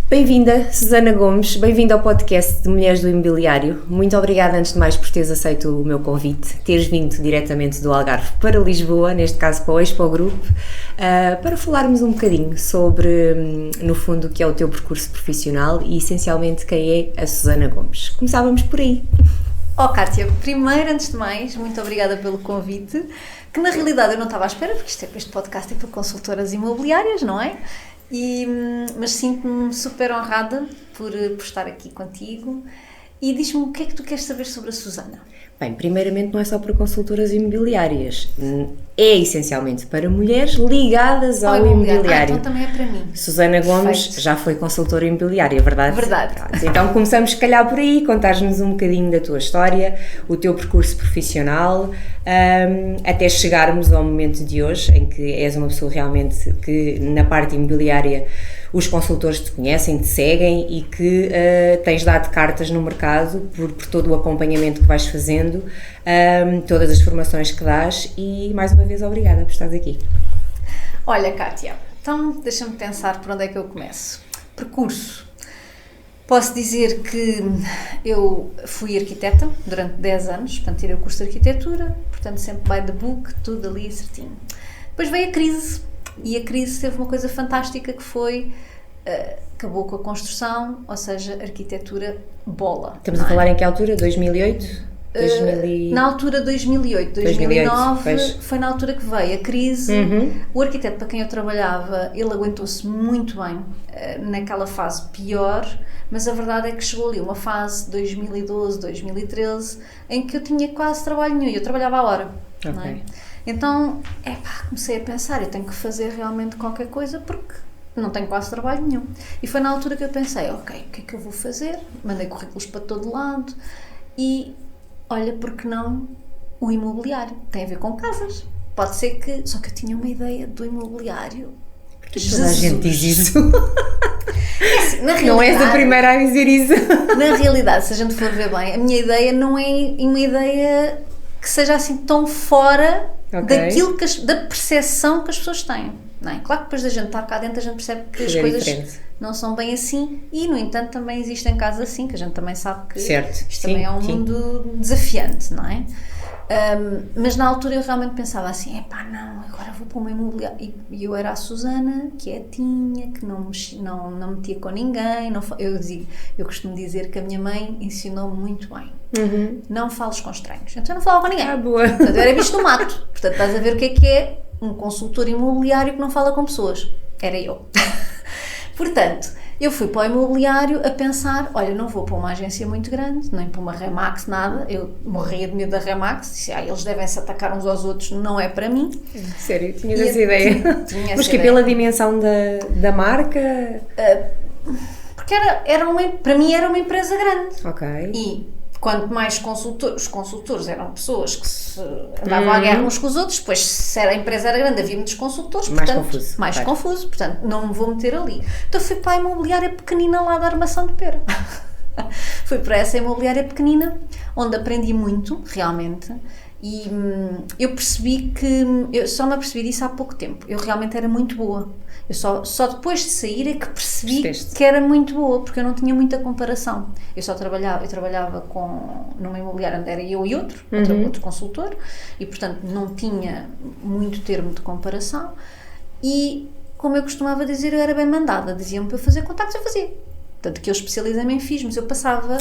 Bem-vinda, Susana Gomes, bem-vinda ao podcast de Mulheres do Imobiliário. Muito obrigada, antes de mais, por teres aceito o meu convite, teres vindo diretamente do Algarve para Lisboa, neste caso para o Expo Group, para falarmos um bocadinho sobre, no fundo, o que é o teu percurso profissional e, essencialmente, quem é a Susana Gomes. Começávamos por aí. Kátia, primeiro, antes de mais, muito obrigada pelo convite, que na realidade eu não estava à espera, porque este podcast é para consultoras imobiliárias, não é? Mas sinto-me super honrada por estar aqui contigo. E diz-me o que é que tu queres saber sobre a Susana? Bem, primeiramente não é só para consultoras imobiliárias, é essencialmente para mulheres ligadas ao imobiliário. Então também é para mim. Susana Gomes já foi consultora imobiliária, verdade? Verdade. Então começamos se calhar por aí, contares-nos um bocadinho da tua história, o teu percurso profissional, até chegarmos ao momento de hoje, em que és uma pessoa realmente que na parte imobiliária os consultores te conhecem, te seguem e que tens dado cartas no mercado por todo o acompanhamento que vais fazendo, todas as formações que dás e, mais uma vez, obrigada por estares aqui. Olha, Kátia, então deixa-me pensar por onde é que eu começo. Percurso. Posso dizer que eu fui arquiteta durante 10 anos, portanto tirei o curso de arquitetura, portanto sempre by the book, tudo ali certinho. Depois veio a crise. E a crise teve uma coisa fantástica que foi, acabou com a construção, ou seja, arquitetura bola. Estamos a falar em que altura? 2008? Na altura 2008, 2009, foi na altura que veio a crise. O arquiteto para quem eu trabalhava, ele aguentou-se muito bem naquela fase pior, mas a verdade é que chegou ali uma fase 2012, 2013, em que eu tinha quase trabalho nenhum, eu trabalhava à hora, não é? Então, comecei a pensar, eu tenho que fazer realmente qualquer coisa porque não tenho quase trabalho nenhum. E foi na altura que eu pensei, ok, o que é que eu vou fazer? Mandei currículos para todo lado e, olha, porque não o imobiliário? Tem a ver com casas. Pode ser que... Só que eu tinha uma ideia do imobiliário. Porque toda a gente diz isso. Assim, na realidade, não és a primeira a dizer isso. Na realidade, se a gente for ver bem, a minha ideia não é uma ideia que seja assim tão fora... daquilo da percepção que as pessoas têm, não é? Claro que depois da gente estar cá dentro a gente percebe que as coisas diferente. Não são bem assim e, no entanto, também existem casos assim, que a gente também sabe que isto também é um mundo desafiante, não é? Mas na altura eu realmente pensava assim, não, agora vou para uma imobiliária. E eu era a Susana, quietinha, que não metia com ninguém. Eu costumo dizer que a minha mãe ensinou-me muito bem. Não fales com estranhos. Então eu não falava com ninguém. Boa. Portanto, eu era bicho no mato. Portanto, estás a ver o que é um consultor imobiliário que não fala com pessoas. Era eu. Portanto, eu fui para o imobiliário a pensar, olha, não vou para uma agência muito grande, nem para uma Remax, nada. Eu morria de medo da Remax, disse, eles devem-se atacar uns aos outros, não é para mim. Sério, tinhas essa ideia? Mas que pela dimensão da marca? Porque para mim era uma empresa grande. Ok. E quanto mais os consultores eram pessoas que se andavam à guerra uns com os outros, depois se a empresa era grande havia muitos consultores, mais confuso, portanto não me vou meter ali. Então fui para a imobiliária pequenina lá da Armação de Pera. Fui para essa imobiliária pequenina, onde aprendi muito, realmente, e eu percebi eu só me apercebi disso há pouco tempo, eu realmente era muito boa. Eu só depois de sair é que percebi que era muito boa, porque eu não tinha muita comparação. Eu trabalhava numa imobiliária onde era eu e outro consultor, e portanto não tinha muito termo de comparação, e como eu costumava dizer, eu era bem mandada, diziam-me para eu fazer contactos, eu fazia. Tanto que eu especializei-me em FIS, mas eu passava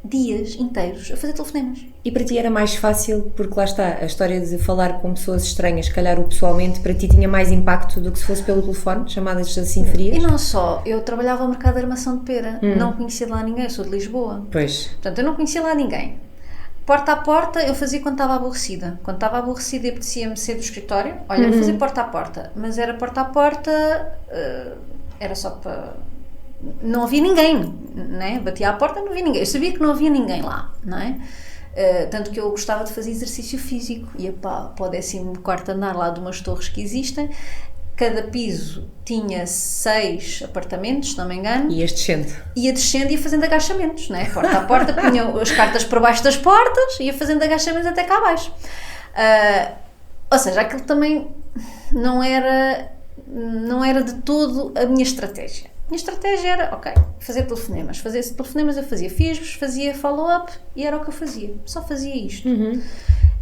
dias inteiros a fazer telefonemas. E para ti era mais fácil, porque lá está, a história de falar com pessoas estranhas, se calhar o pessoalmente, para ti tinha mais impacto do que se fosse pelo telefone, chamadas assim frias? E não só, eu trabalhava no mercado de Armação de Pera, não conhecia lá ninguém, eu sou de Lisboa. Pois. Portanto, eu não conhecia lá ninguém. Porta a porta eu fazia quando estava aborrecida. Quando estava aborrecida e apetecia-me sair do escritório, olha, vou fazer porta a porta. Mas era porta a porta, era só para... Não havia ninguém, né? Batia à porta, não havia ninguém. Eu sabia que não havia ninguém lá, não é? Tanto que eu gostava de fazer exercício físico. Ia para o 14º andar lá de umas torres que existem. Cada piso tinha 6 apartamentos, se não me engano. Ias descendo. Ia descendo e ia fazendo agachamentos, né? Porta a porta, punha as cartas por baixo das portas, ia fazendo agachamentos até cá abaixo. Ou seja, aquilo também não era não era de todo a minha estratégia. A minha estratégia era, ok, fazer telefonemas. Fazer telefonemas eu fazia, fiz-vos, fazia follow-up e era o que eu fazia. Só fazia isto.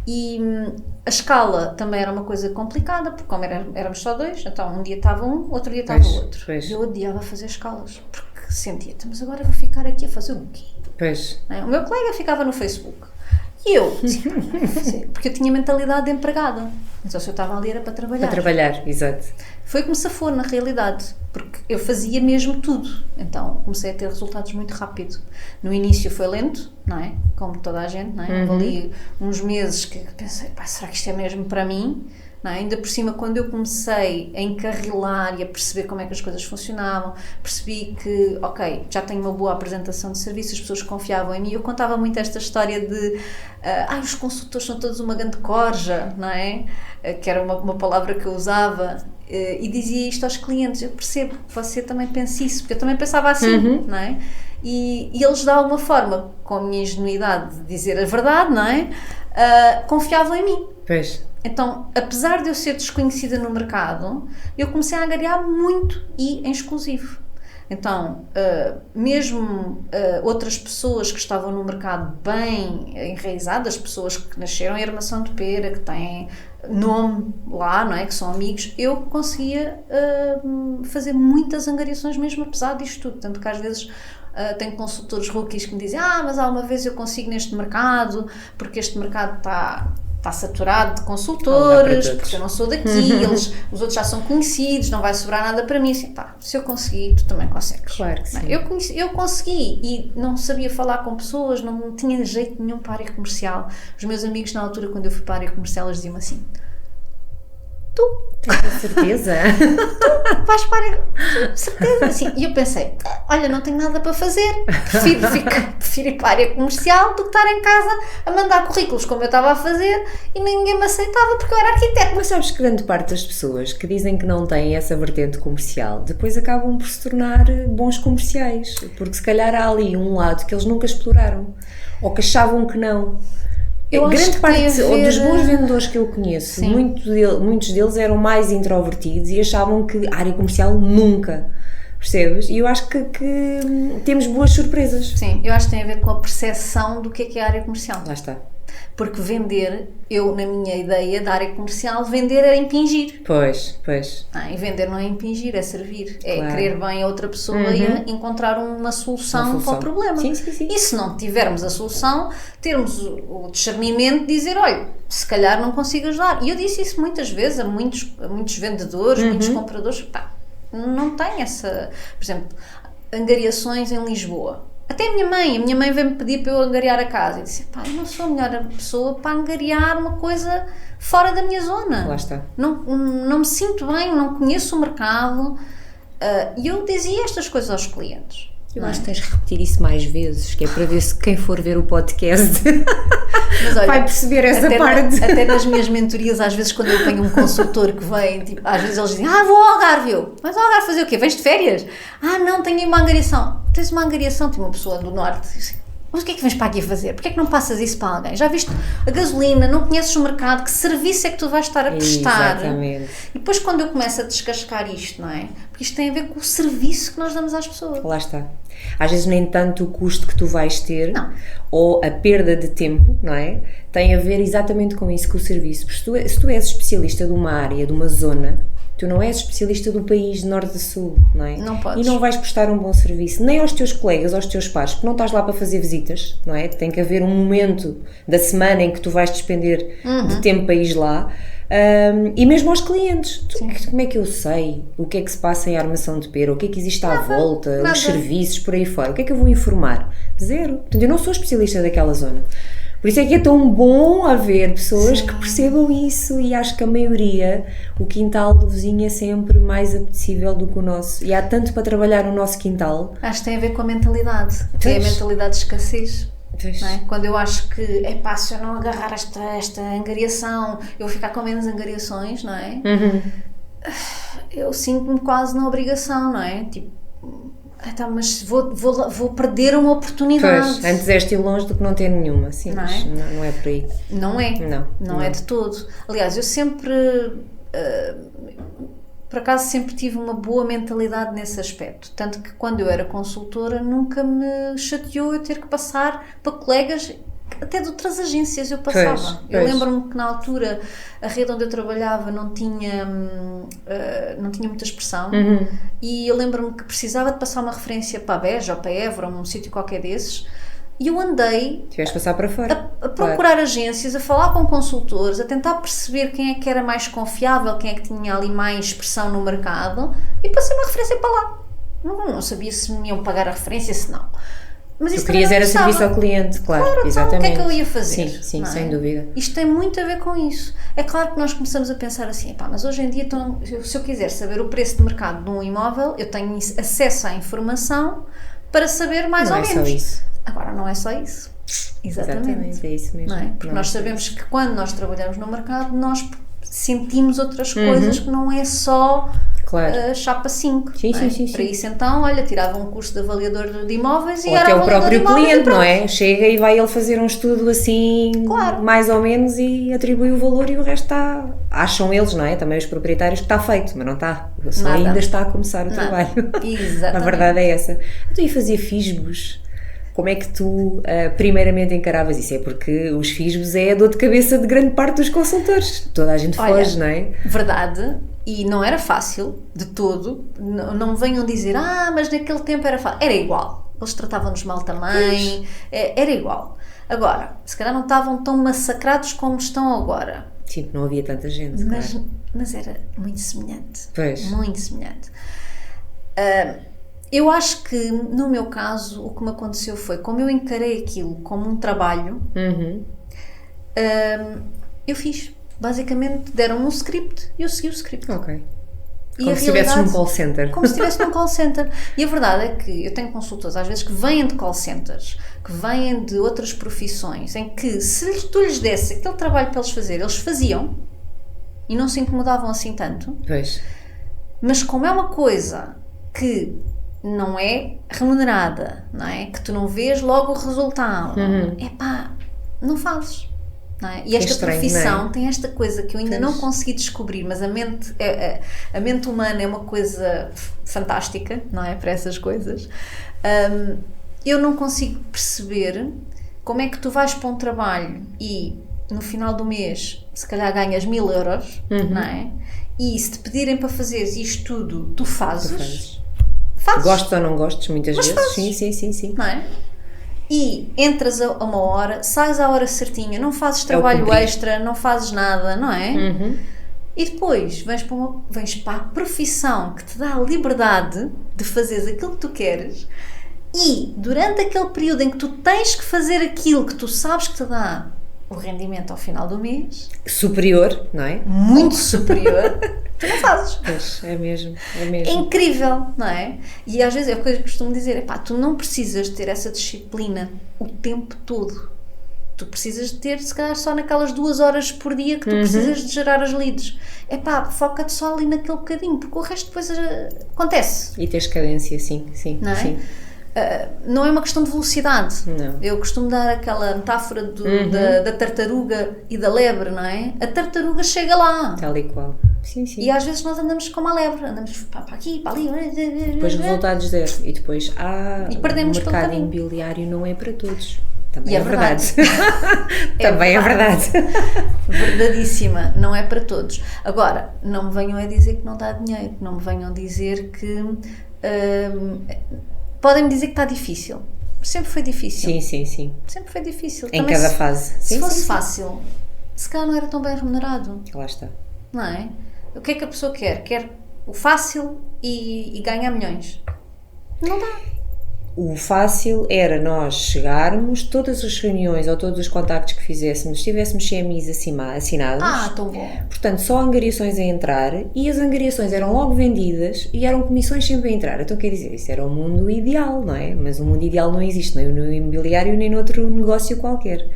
E a escala também era uma coisa complicada, porque como éramos só 2, então um dia estava um, outro dia estava o outro. Eu odiava fazer escalas, porque sentia, mas agora vou ficar aqui a fazer o quê? O meu colega ficava no Facebook. E eu, porque eu tinha mentalidade de empregada. Então se eu estava ali era para trabalhar. Para trabalhar, exato. Foi como se for na realidade, porque eu fazia mesmo tudo. Então comecei a ter resultados muito rápido. No início foi lento, não é? Como toda a gente, não é? Houve ali uns meses que pensei, será que isto é mesmo para mim? Não é? Ainda por cima, quando eu comecei a encarrilar e a perceber como é que as coisas funcionavam, percebi que, ok, já tenho uma boa apresentação de serviço, as pessoas confiavam em mim. Eu contava muito esta história de os consultores são todos uma grande corja, não é? Que era uma palavra que eu usava, e dizia isto aos clientes. Eu percebo que você também pensa isso, porque eu também pensava assim, não é? E eles, de alguma forma, com a minha ingenuidade de dizer a verdade, não é? Confiavam em mim. Então, apesar de eu ser desconhecida no mercado, eu comecei a angariar muito e em exclusivo. Então, mesmo outras pessoas que estavam no mercado bem enraizadas, pessoas que nasceram em Armação de Pera, que têm nome lá, não é? Que são amigos, eu conseguia fazer muitas angariações mesmo apesar disto tudo. Tanto que às vezes tenho consultores rookies que me dizem, mas alguma vez eu consigo neste mercado, porque este mercado está saturado de consultores, porque eu não sou daqui, os outros já são conhecidos, não vai sobrar nada para mim. Assim, se eu consegui, tu também consegues. Claro que sim. Eu consegui e não sabia falar com pessoas, não tinha jeito nenhum para a área comercial. Os meus amigos na altura, quando eu fui para a área comercial, eles diziam assim, tu tens certeza? Tu vais para a área, certeza. Assim, e eu pensei, olha, não tenho nada para fazer, prefiro ir para a área comercial do que estar em casa a mandar currículos como eu estava a fazer e ninguém me aceitava porque eu era arquiteta. Mas sabes que grande parte das pessoas que dizem que não têm essa vertente comercial depois acabam por se tornar bons comerciais, porque se calhar há ali um lado que eles nunca exploraram ou que achavam que não. Grande parte dos bons vendedores que eu conheço, muitos deles eram mais introvertidos e achavam que a área comercial nunca, percebes? E eu acho que temos boas surpresas. Sim, eu acho que tem a ver com a percepção do que é a área comercial. Lá está. Porque vender, na minha ideia da área comercial, vender é impingir. Pois. E vender não é impingir, é servir. É querer bem a outra pessoa e encontrar uma solução para o problema. Sim. E se não tivermos a solução, termos o discernimento de dizer, olha, se calhar não consigo ajudar. E eu disse isso muitas vezes a muitos vendedores, muitos compradores. Não tem essa... Por exemplo, angariações em Lisboa. Até a minha mãe veio-me pedir para eu angariar a casa. Eu disse, eu não sou a melhor pessoa para angariar uma coisa fora da minha zona. Lá está. Não me sinto bem, não conheço o mercado. E eu dizia estas coisas aos clientes. Eu acho que tens de repetir isso mais vezes, que é para ver se quem for ver o podcast mas, olha, vai perceber essa parte. Até nas minhas mentorias, às vezes quando eu tenho um consultor que vem, às vezes eles dizem, vou ao Algarve. Mas ao Algarve fazer o quê? Vens de férias? Não, tenho uma angariação. Tens uma angariação? Tinha uma pessoa do Norte, mas o que é que vens para aqui fazer? Porquê é que não passas isso para alguém? Já viste a gasolina, não conheces o mercado, que serviço é que tu vais estar a prestar? Exatamente. E depois quando eu começo a descascar isto, não é? Porque isto tem a ver com o serviço que nós damos às pessoas. Lá está. Às vezes nem tanto o custo que tu vais ter, não, ou a perda de tempo, não é? Tem a ver exatamente com isso, com o serviço. Porque se tu és especialista de uma área, de uma zona, tu não és especialista do país de norte a sul, não é? Não podes. E não vais prestar um bom serviço, nem aos teus colegas, aos teus pares, porque não estás lá para fazer visitas, não é? Tem que haver um momento da semana em que tu vais despender de tempo para ir lá. E mesmo aos clientes, como é que eu sei o que é que se passa em Armação de Pera, o que é que existe à volta, os serviços por aí fora, o que é que eu vou informar? Zero. Portanto, eu não sou especialista daquela zona. Por isso é que é tão bom haver pessoas que percebam isso, e acho que a maioria, o quintal do vizinho é sempre mais apetecível do que o nosso, e há tanto para trabalhar no nosso quintal. Acho que tem a ver com a mentalidade, é a mentalidade de escassez. Não é? Quando eu acho que se eu não agarrar esta angariação, eu vou ficar com menos angariações, não é? Eu sinto-me quase na obrigação, não é? Tipo, mas vou perder uma oportunidade. Pois, antes és ir longe do que não ter nenhuma, sim, não mas não é por aí. Não é de todo. Aliás, eu sempre por acaso sempre tive uma boa mentalidade nesse aspecto, tanto que quando eu era consultora nunca me chateou eu ter que passar para colegas, até de outras agências eu passava. Eu lembro-me que na altura a rede onde eu trabalhava não tinha muita expressão, e eu lembro-me que precisava de passar uma referência para a Beja ou para a Évora, um sítio qualquer desses, e eu andei tiveste passar para fora. A procurar agências, a falar com consultores, a tentar perceber quem é que era mais confiável, quem é que tinha ali mais expressão no mercado, e passei uma referência para lá. Não sabia se me iam pagar a referência, se não. Mas tu querias era serviço ao cliente, claro, exatamente. Então, o que é que eu ia fazer? Sim, sem dúvida. Isto tem muito a ver com isso. É claro que nós começamos a pensar assim, mas hoje em dia, então, se eu quiser saber o preço de mercado de um imóvel, eu tenho acesso à informação para saber mais ou menos. Não é só isso. Agora, não é só isso. Exatamente. É isso mesmo. Não é? Porque nós sabemos que quando nós trabalhamos no mercado, nós sentimos outras coisas que não é só chapa 5. Sim. Para isso, então, olha, tirava um curso de avaliador de imóveis ou e era o próprio cliente, não é? Chega e vai ele fazer um estudo assim, mais ou menos, e atribui o valor, e o resto está... Acham eles, não é? Também os proprietários, que está feito, mas não está. Só ainda está a começar o trabalho. Exatamente. A verdade é essa. Tu ia fazer fisgos. Como é que tu primeiramente encaravas isso? É porque os fisgos é a dor de cabeça de grande parte dos consultores. Toda a gente foge, não é? Verdade. E não era fácil, de todo. Não me venham dizer, mas naquele tempo era fácil. Era igual. Eles tratavam-nos mal também. Era igual. Agora, se calhar não estavam tão massacrados como estão agora. Sim, não havia tanta gente, mas era muito semelhante. Pois. Muito semelhante. Eu acho que, no meu caso, o que me aconteceu foi, como eu encarei aquilo como um trabalho, eu fiz. Basicamente, deram-me um script e eu segui o script. Ok. Como se estivesse num call center. Como se estivesse num call center. E a verdade é que eu tenho consultas, às vezes, que vêm de call centers, que vêm de outras profissões, em que, se tu lhes desse aquele trabalho para eles fazerem, eles faziam e não se incomodavam assim tanto. Pois. Mas como é uma coisa que não é remunerada, não é? Que tu não vês logo o resultado, não fazes. Não é? E esta profissão tem esta coisa que eu ainda não consegui descobrir, mas a mente humana é uma coisa fantástica, não é? Para essas coisas. Eu não consigo perceber como é que tu vais para um trabalho e no final do mês se calhar ganhas 1000 euros, não é? E se te pedirem para fazeres isto tudo, tu fazes. Gostes ou não gostes, muitas vezes. Fazes. Sim. Não é? E entras a uma hora, sais à hora certinha, não fazes trabalho extra, não fazes nada, não é? E depois vens para a profissão que te dá a liberdade de fazeres aquilo que tu queres, e durante aquele período em que tu tens que fazer aquilo que tu sabes que te dá o rendimento ao final do mês superior, não é? Muito superior, tu não fazes. Pois, é mesmo. É incrível, não é? E às vezes é o que eu costumo dizer, tu não precisas ter essa disciplina o tempo todo. Tu precisas de ter, se calhar, só naquelas 2 horas por dia que tu precisas de gerar as leads. Foca-te só ali naquele bocadinho, porque o resto depois acontece. E tens cadência, sim. Não é? Sim. Não é uma questão de velocidade. Não. Eu costumo dar aquela metáfora da tartaruga e da lebre, não é? A tartaruga chega lá. Tal e qual. Sim. E às vezes nós andamos como a lebre, andamos para aqui, para ali. Depois resultados zero. E depois, e perdemos o mercado imobiliário não é para todos. Também é verdade. Também é verdade. Verdadíssima, não é para todos. Agora, não me venham a dizer que não dá dinheiro, não me venham a dizer que... podem-me dizer que está difícil. Sempre foi difícil. Sim. Sempre foi difícil. Em cada fase. Se fosse fácil, se calhar não era tão bem remunerado. Lá está. Não é? O que é que a pessoa quer? Quer o fácil e ganhar milhões. Não dá. O fácil era nós chegarmos, todas as reuniões ou todos os contactos que fizéssemos, tivéssemos CMIs assinados. Tão bom. Portanto, só angariações a entrar, e as angariações eram logo vendidas e eram comissões sempre a entrar. Então, quer dizer, isso era o mundo ideal, não é? Mas o mundo ideal não existe, nem no imobiliário nem noutro negócio qualquer.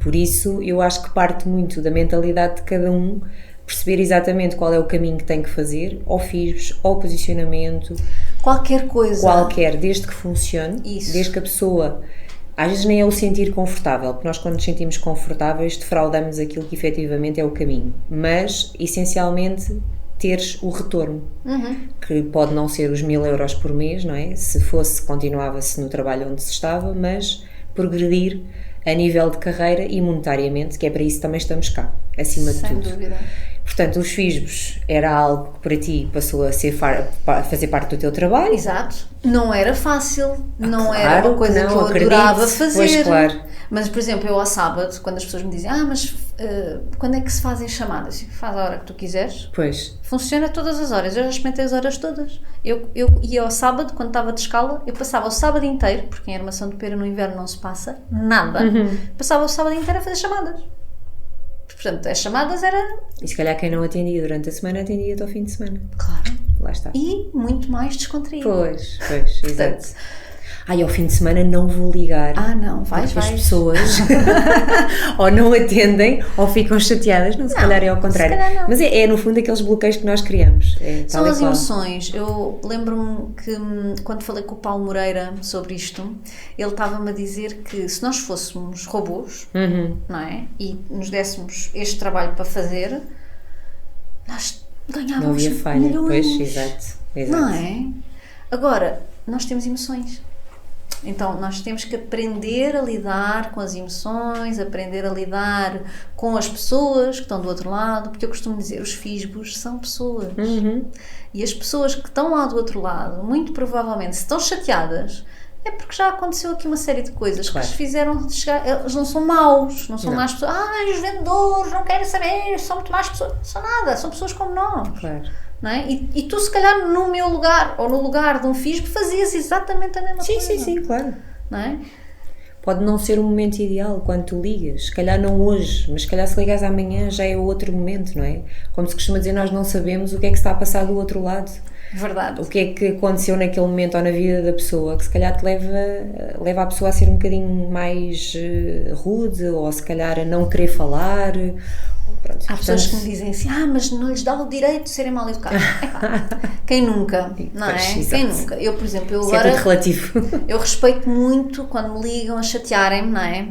Por isso, eu acho que parte muito da mentalidade de cada um, perceber exatamente qual é o caminho que tem que fazer, ou FISBs, ou posicionamento, qualquer coisa, desde que funcione. Isso. Desde que a pessoa, às vezes nem é o sentir confortável, porque nós quando nos sentimos confortáveis defraudamos aquilo que efetivamente é o caminho, mas essencialmente teres o retorno, que pode não ser os 1000 euros por mês, não é? Se fosse, continuava-se no trabalho onde se estava, mas progredir a nível de carreira e monetariamente, que é para isso que também estamos cá, acima de tudo. Sem dúvida. Portanto, os FISBOS era algo que para ti passou a fazer parte do teu trabalho. Exato. Não era fácil, não era uma coisa que eu adorava fazer. Pois, claro. Mas, por exemplo, eu ao sábado, quando as pessoas me dizem mas quando é que se fazem chamadas? Faz a hora que tu quiseres. Pois. Funciona todas as horas. Eu já experimentei as horas todas. Eu ia ao sábado, quando estava de escala, eu passava o sábado inteiro, porque em Armação de Pera no inverno não se passa nada, passava o sábado inteiro a fazer chamadas. Portanto, as chamadas era... E se calhar quem não atendia durante a semana, atendia até ao fim de semana. Claro. Lá está. E muito mais descontraído. Pois, exato. Ao fim de semana não vou ligar. Não, vais. As pessoas ou não atendem ou ficam chateadas. Não, se calhar é ao contrário. Mas é no fundo aqueles bloqueios que nós criamos. São as emoções. Eu lembro-me que quando falei com o Paulo Moreira sobre isto, ele estava-me a dizer que se nós fôssemos robôs, não é? E nos dessemos este trabalho para fazer, nós ganhávamos não havia falha. Milhões. Pois, exato. Não é? Agora, nós temos emoções. Então, nós temos que aprender a lidar com as emoções, aprender a lidar com as pessoas que estão do outro lado, porque eu costumo dizer, os FISBOS são pessoas. E as pessoas que estão lá do outro lado, muito provavelmente, se estão chateadas, é porque já aconteceu aqui uma série de coisas que lhes fizeram chegar. Eles não são maus, não são más pessoas. Os vendedores não querem saber, são muito más pessoas. Não são nada, são pessoas como nós. Claro. Não é? E tu, se calhar, no meu lugar ou no lugar de um FISB, fazias exatamente a mesma coisa. Sim, claro. Não é? Pode não ser o momento ideal quando tu ligas, se calhar não hoje, mas se calhar se ligas amanhã já é outro momento, não é? Como se costuma dizer, nós não sabemos o que é que está a passar do outro lado. Verdade. O que é que aconteceu naquele momento ou na vida da pessoa, que se calhar te leva a pessoa a ser um bocadinho mais rude, ou se calhar a não querer falar. Pronto, há pessoas que me dizem assim, mas não lhes dá o direito de serem mal educados. Quem nunca, não é? Quem nunca? Eu, por exemplo, agora... é tudo relativo. Eu respeito muito quando me ligam a chatearem-me, não é?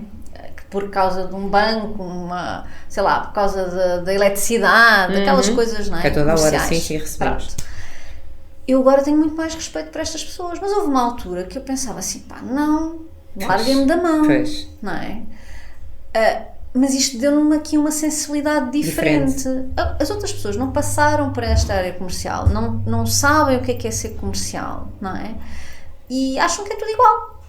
Por causa de um banco, por causa da eletricidade, aquelas coisas, não é? É toda a hora, sim, recebemos. Eu agora tenho muito mais respeito por estas pessoas, mas houve uma altura que eu pensava assim, não, larguem-me da mão, não é? Mas isto deu-me aqui uma sensibilidade diferente. As outras pessoas não passaram por esta área comercial, não sabem o que é ser comercial, não é? E acham que é tudo igual.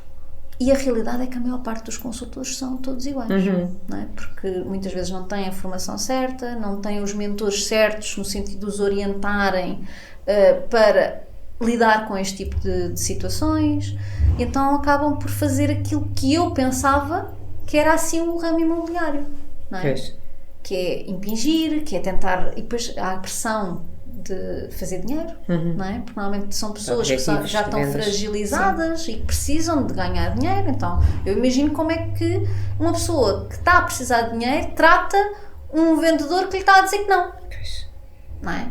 E a realidade é que a maior parte dos consultores são todos iguais, não é? Porque muitas vezes não têm a formação certa, não têm os mentores certos no sentido de os orientarem para lidar com este tipo de situações, então acabam por fazer aquilo que eu pensava que era assim o ramo imobiliário, não é? Que é impingir, que é tentar, e depois há a pressão de fazer dinheiro, não é? Porque normalmente são pessoas que já estão fragilizadas e que precisam de ganhar dinheiro, então eu imagino como é que uma pessoa que está a precisar de dinheiro trata um vendedor que lhe está a dizer que não, não é?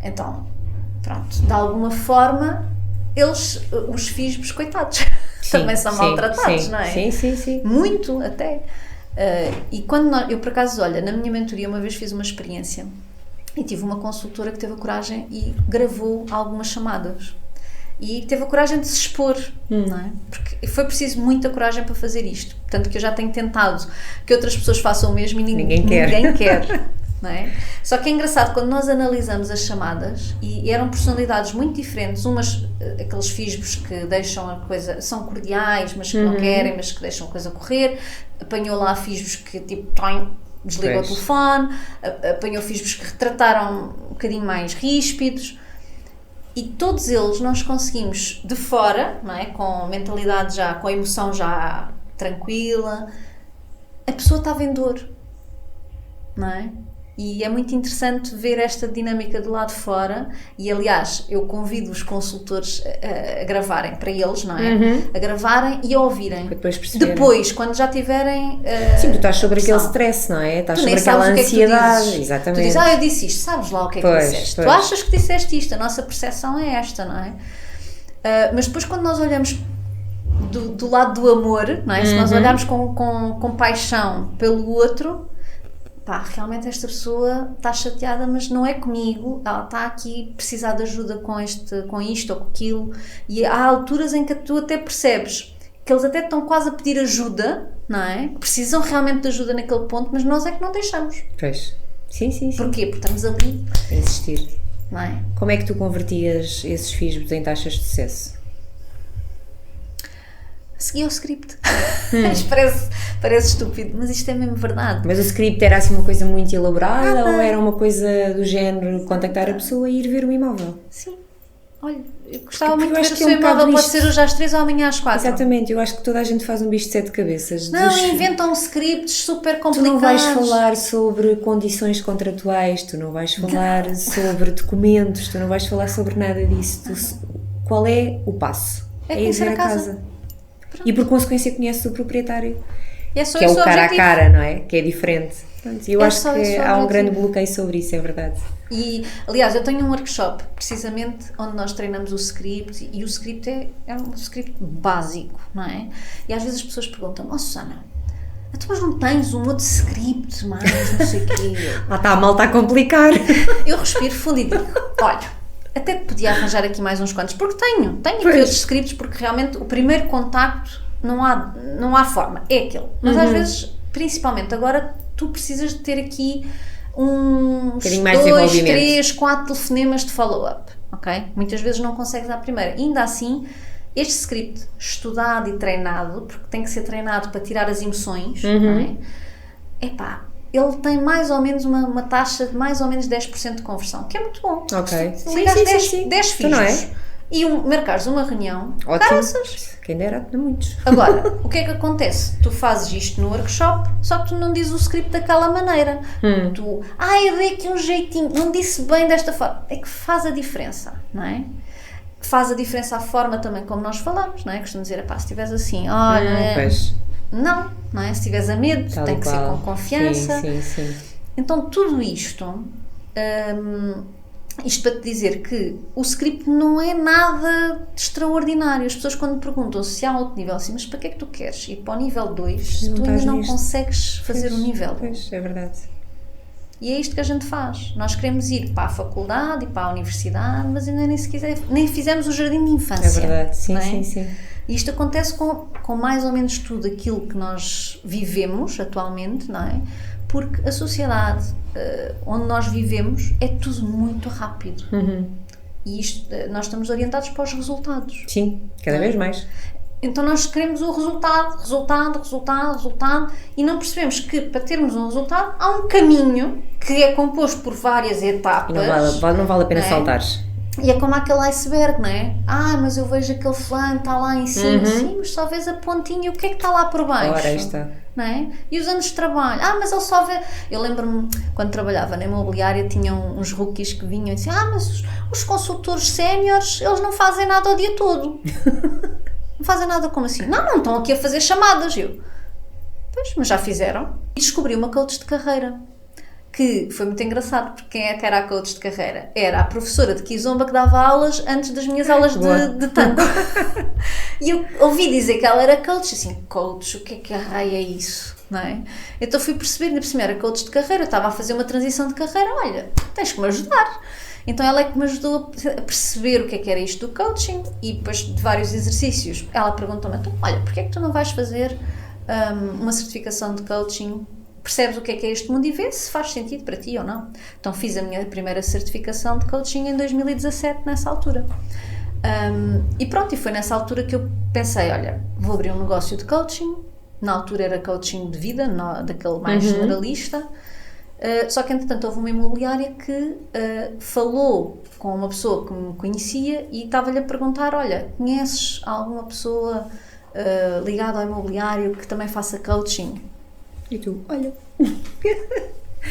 Então, pronto, de alguma forma os FISBOS, coitados, também são maltratados, não é? Sim. Muito, até. E quando eu, por acaso, olha, na minha mentoria uma vez fiz uma experiência e tive uma consultora que teve a coragem e gravou algumas chamadas. E teve a coragem de se expor, não é? Porque foi preciso muita coragem para fazer isto. Tanto que eu já tenho tentado que outras pessoas façam o mesmo e ninguém quer. Não é? Só que é engraçado, quando nós analisamos as chamadas, e eram personalidades muito diferentes, umas, aqueles FISBOS que deixam a coisa, são cordiais, mas que não querem, mas que deixam a coisa correr, apanhou lá FISBOS que tipo, desligou o telefone, apanhou FISBOS que retrataram um bocadinho mais ríspidos, e todos eles nós conseguimos de fora, não é? Com mentalidade já, com a emoção já tranquila, a pessoa estava em dor, não é? E é muito interessante ver esta dinâmica do lado de fora, e aliás eu convido os consultores a gravarem para eles, não é? A gravarem e a ouvirem. Depois, quando já tiverem sim, tu estás sobre aquele stress, não é? Estás sobre aquela ansiedade. Exatamente. Tu dizes, eu disse isto, sabes lá o que é que disseste? Tu achas que disseste isto, a nossa percepção é esta, não é? Mas depois quando nós olhamos do lado do amor, não é? Se nós olharmos com paixão pelo outro, pá, realmente esta pessoa está chateada, mas não é comigo, ela está aqui a precisar de ajuda com isto ou com aquilo, e há alturas em que tu até percebes que eles até estão quase a pedir ajuda, não é? Precisam realmente de ajuda naquele ponto, mas nós é que não deixamos. Pois. Sim. Porquê? Porque estamos ali a insistir. Não é? Como é que tu convertias esses FISBs em taxas de sucesso? Segui o script. Parece estúpido, mas isto é mesmo verdade. Mas o script era assim uma coisa muito elaborada ou era uma coisa do género contactar a pessoa e ir ver o imóvel? Sim. Olha, eu gostava muito de ver o seu imóvel, pode ser hoje às 3 ou amanhã às 4. Exatamente, eu acho que toda a gente faz um bicho de 7 cabeças. Não, inventam scripts super complicados. Tu não vais falar sobre condições contratuais, tu não vais falar sobre documentos, tu não vais falar sobre nada disso. Qual é o passo? É ir ver a casa. E por consequência conheces o proprietário. É só que é o cara a cara, não é? Que é diferente. Eu acho que há um grande bloqueio sobre isso, é verdade. E, aliás, eu tenho um workshop, precisamente, onde nós treinamos o script, e o script é um script básico, não é? E às vezes as pessoas perguntam, Susana, mas não tens um outro script mais, não sei o quê? A mal está a complicar. Eu respiro fundo e digo, olha, até te podia arranjar aqui mais uns quantos, porque tenho aqui outros scripts, porque realmente o primeiro contacto não há forma, é aquele. Mas às vezes, principalmente agora, tu precisas de ter aqui uns 2, 3, 4 telefonemas de follow-up, ok? Muitas vezes não consegues à primeira. Ainda assim, este script estudado e treinado, porque tem que ser treinado para tirar as emoções, não é? Epá, ele tem mais ou menos uma taxa de mais ou menos 10% de conversão, que é muito bom. Ok. Sim. 10 filhos. Não é? E marcares uma reunião, caraças. Quem dera, não muitos. Agora, o que é que acontece? Tu fazes isto no workshop, só que tu não dizes o script daquela maneira. Tu, eu dei aqui um jeitinho, não disse bem desta forma. É que faz a diferença, não é? Faz a diferença a forma também como nós falamos, não é? Costumo dizer, se estiveres assim, olha... Não é? Se estiveres a medo, tem que ser com confiança. Sim. Então, tudo isto... isto para te dizer que o script não é nada extraordinário. As pessoas quando me perguntam se há outro nível assim, mas para que é que tu queres ir para o nível 2 se tu ainda não consegues fazer o nível? Pois, é verdade. E é isto que a gente faz. Nós queremos ir para a faculdade e para a universidade, mas ainda nem fizemos o jardim de infância. É verdade, sim. E isto acontece com mais ou menos tudo aquilo que nós vivemos atualmente, não é? Porque a sociedade onde nós vivemos é tudo muito rápido. E isto, nós estamos orientados para os resultados. Sim, cada vez mais. Então nós queremos o resultado, e não percebemos que para termos um resultado há um caminho que é composto por várias etapas. E não vale a pena saltares. E é como aquele iceberg, não é? Mas eu vejo aquele fulano, está lá em cima, sim, mas só vês a pontinha, o que é que está lá por baixo? Ora, aí está. Não é? E os anos de trabalho, mas ele só vê... Eu lembro-me, quando trabalhava na imobiliária, tinham uns rookies que vinham e diziam, mas os consultores séniores, eles não fazem nada o dia todo. Não fazem nada como assim? Não estão aqui a fazer chamadas. Pois, mas já fizeram. E descobri uma coach de carreira, que foi muito engraçado, porque quem é que era a coach de carreira? Era a professora de Kizomba que dava aulas antes das minhas aulas de tango. E eu ouvi dizer que ela era coach, assim, coach, o que é raio é isso? Não é? Então fui perceber, ainda por cima era coach de carreira, eu estava a fazer uma transição de carreira, olha, tens que me ajudar. Então ela é que me ajudou a perceber o que era isto do coaching, e depois de vários exercícios, ela perguntou-me, então, olha, porquê é que tu não vais fazer uma certificação de coaching? Percebes o que é este mundo e vê se faz sentido para ti ou não. Então fiz a minha primeira certificação de coaching em 2017, nessa altura. E pronto, e foi nessa altura que eu pensei, olha, vou abrir um negócio de coaching. Na altura era coaching de vida, daquele mais generalista. Só que entretanto houve uma imobiliária que falou com uma pessoa que me conhecia e estava-lhe a perguntar, olha, conheces alguma pessoa ligada ao imobiliário que também faça coaching? E tu, olha,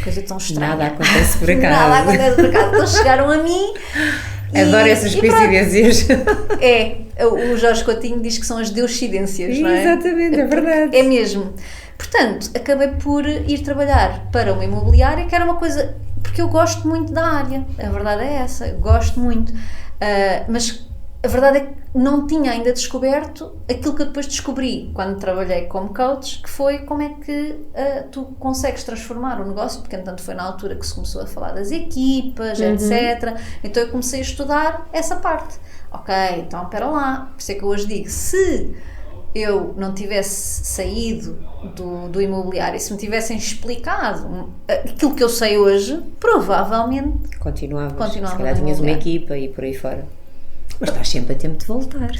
coisa tão estranha. Nada acontece por acaso. Nada acontece por acaso. Então chegaram a mim. Adoro essas coincidências. O Jorge Coutinho diz que são as deuscidências, não é? Exatamente, é verdade. É mesmo. Portanto, acabei por ir trabalhar para uma imobiliária, que era uma coisa, porque eu gosto muito da área, a verdade é essa, eu gosto muito, mas a verdade é que não tinha ainda descoberto aquilo que eu depois descobri quando trabalhei como coach, que foi como é que tu consegues transformar o negócio, porque entanto foi na altura que se começou a falar das equipas, etc. Então eu comecei a estudar essa parte. Ok, então espera lá, por isso é que eu hoje digo, se eu não tivesse saído do imobiliário e se me tivessem explicado aquilo que eu sei hoje, provavelmente continuavas. Se calhar tinhas uma equipa e por aí fora. Mas estás sempre a tempo de voltar.